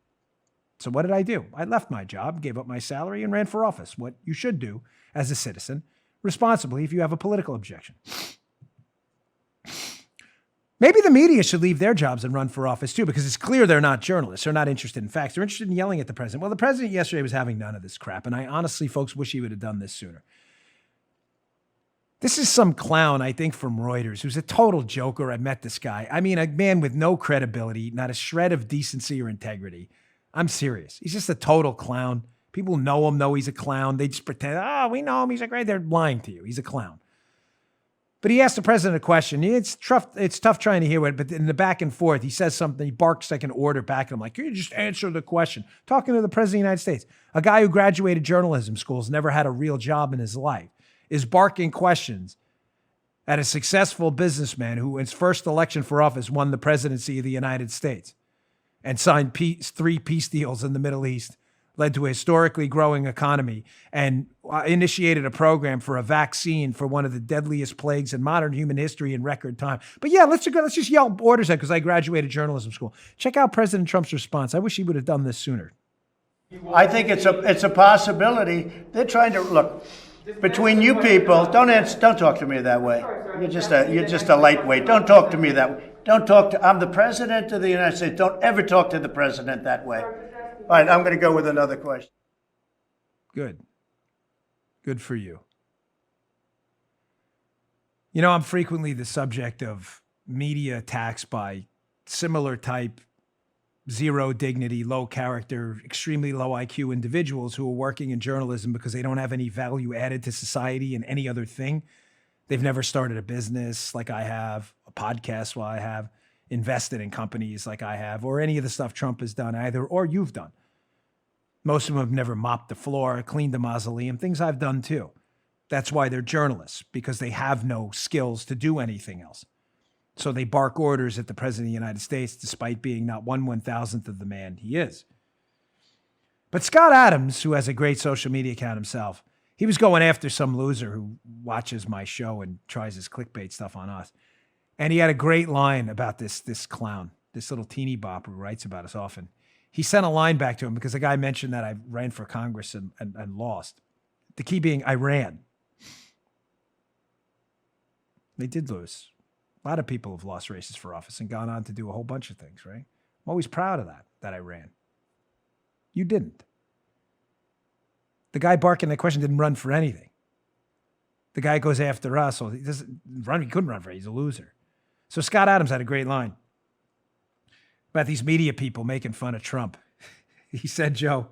So what did I do? I left my job, gave up my salary, and ran for office, what you should do as a citizen, responsibly if you have a political objection. Maybe the media should leave their jobs and run for office too, because it's clear they're not journalists. They're not interested in facts. They're interested in yelling at the president. Well, the president yesterday was having none of this crap, and I honestly, folks, wish he would have done this sooner. This is some clown, I think, from Reuters, who's a total joker. I met this guy. I mean, a man with no credibility, not a shred of decency or integrity. I'm serious. He's just a total clown. People know him, know he's a clown. They just pretend, we know him. He's a great. They're lying to you. He's a clown. But he asked the president a question. It's tough trying to hear it, but in the back and forth, he says something. He barks like an order back at him, like, can you just answer the question? Talking to the president of the United States, a guy who graduated journalism schools, never had a real job in his life, is barking questions at a successful businessman who, in his first election for office, won the presidency of the United States and signed 3 peace deals in the Middle East, led to a historically growing economy, and initiated a program for a vaccine for one of the deadliest plagues in modern human history in record time. But yeah, let's just yell orders at, because I graduated journalism school. Check out President Trump's response. I wish he would have done this sooner. I think it's a possibility. They're trying to look between you people. Don't talk to me that way. You're just a lightweight. Don't talk to me that way. I'm the president of the United States. Don't ever talk to the president that way. All right, I'm going to go with another question. Good. Good for you. You know, I'm frequently the subject of media attacks by similar type, zero dignity, low character, extremely low IQ individuals who are working in journalism because they don't have any value added to society in any other thing. They've never started a business like I have, a podcast like I have, invested in companies like I have, or any of the stuff Trump has done either, or you've done. Most of them have never mopped the floor, cleaned the mausoleum, things I've done too. That's why they're journalists, because they have no skills to do anything else. So they bark orders at the president of the United States, despite being not 1/1000th of the man he is. But Scott Adams, who has a great social media account himself, he was going after some loser who watches my show and tries his clickbait stuff on us. And he had a great line about this clown, this little teeny bopper who writes about us often. He sent a line back to him because the guy mentioned that I ran for Congress and lost. The key being I ran. They did lose. A lot of people have lost races for office and gone on to do a whole bunch of things, right? I'm always proud of that I ran. You didn't. The guy barking that question didn't run for anything. The guy goes after us, so he doesn't run. He couldn't run for it. He's a loser. So Scott Adams had a great line about these media people making fun of Trump. He said, Joe,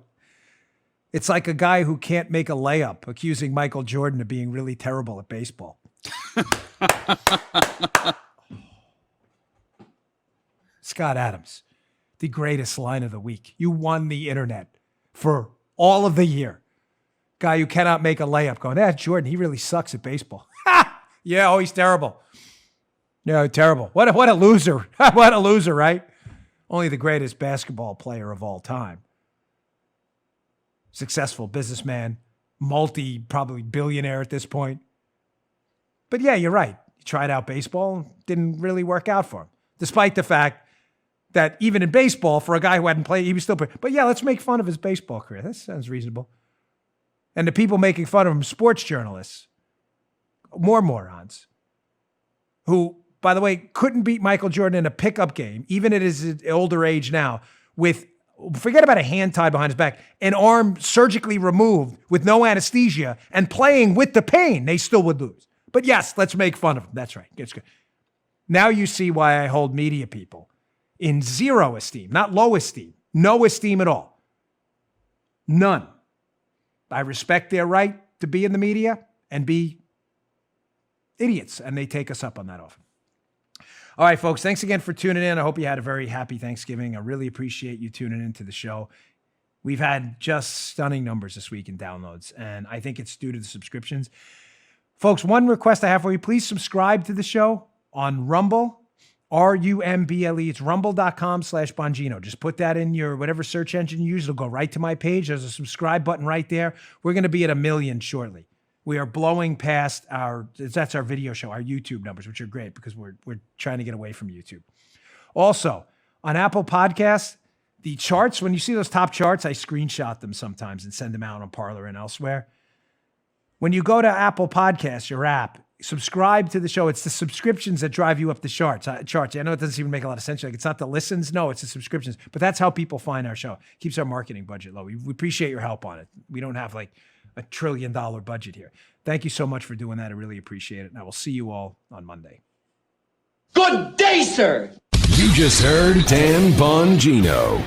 it's like a guy who can't make a layup accusing Michael Jordan of being really terrible at baseball. Scott Adams, the greatest line of the week. You won the internet for all of the year. Guy who cannot make a layup going, Jordan, he really sucks at baseball. Yeah, he's terrible. Yeah, terrible. What a loser. What a loser, right? Only the greatest basketball player of all time. Successful businessman, probably billionaire at this point. But yeah, you're right. He tried out baseball, didn't really work out for him. Despite the fact that even in baseball, for a guy who hadn't played, he was still playing. But yeah, let's make fun of his baseball career. That sounds reasonable. And the people making fun of him, sports journalists, more morons, who, by the way, couldn't beat Michael Jordan in a pickup game, even at his older age now, with, forget about a hand tied behind his back, an arm surgically removed with no anesthesia and playing with the pain, they still would lose. But yes, let's make fun of him. That's right. It's good. Now you see why I hold media people in zero esteem, not low esteem, no esteem at all. None. I respect their right to be in the media and be idiots, and they take us up on that often. All right, folks, thanks again for tuning in. I hope you had a very happy Thanksgiving. I really appreciate you tuning into the show. We've had just stunning numbers this week in downloads, and I think it's due to the subscriptions. Folks, one request I have for you, please subscribe to the show on Rumble, RUMBLE. It's rumble.com/Bongino. Just put that in your whatever search engine you use. It'll go right to my page. There's a subscribe button right there. We're going to be at 1 million shortly. We are blowing past that's our video show, our YouTube numbers, which are great because we're trying to get away from YouTube. Also, on Apple Podcasts, the charts, when you see those top charts, I screenshot them sometimes and send them out on Parler and elsewhere. When you go to Apple Podcasts, your app, subscribe to the show. It's the subscriptions that drive you up the charts. I know it doesn't even make a lot of sense. Like, it's not the listens. No, it's the subscriptions. But that's how people find our show. Keeps our marketing budget low. We appreciate your help on it. We don't have like a $1 trillion budget here. Thank you so much for doing that. I really appreciate it. And I will see you all on Monday. Good day, sir. You just heard Dan Bongino.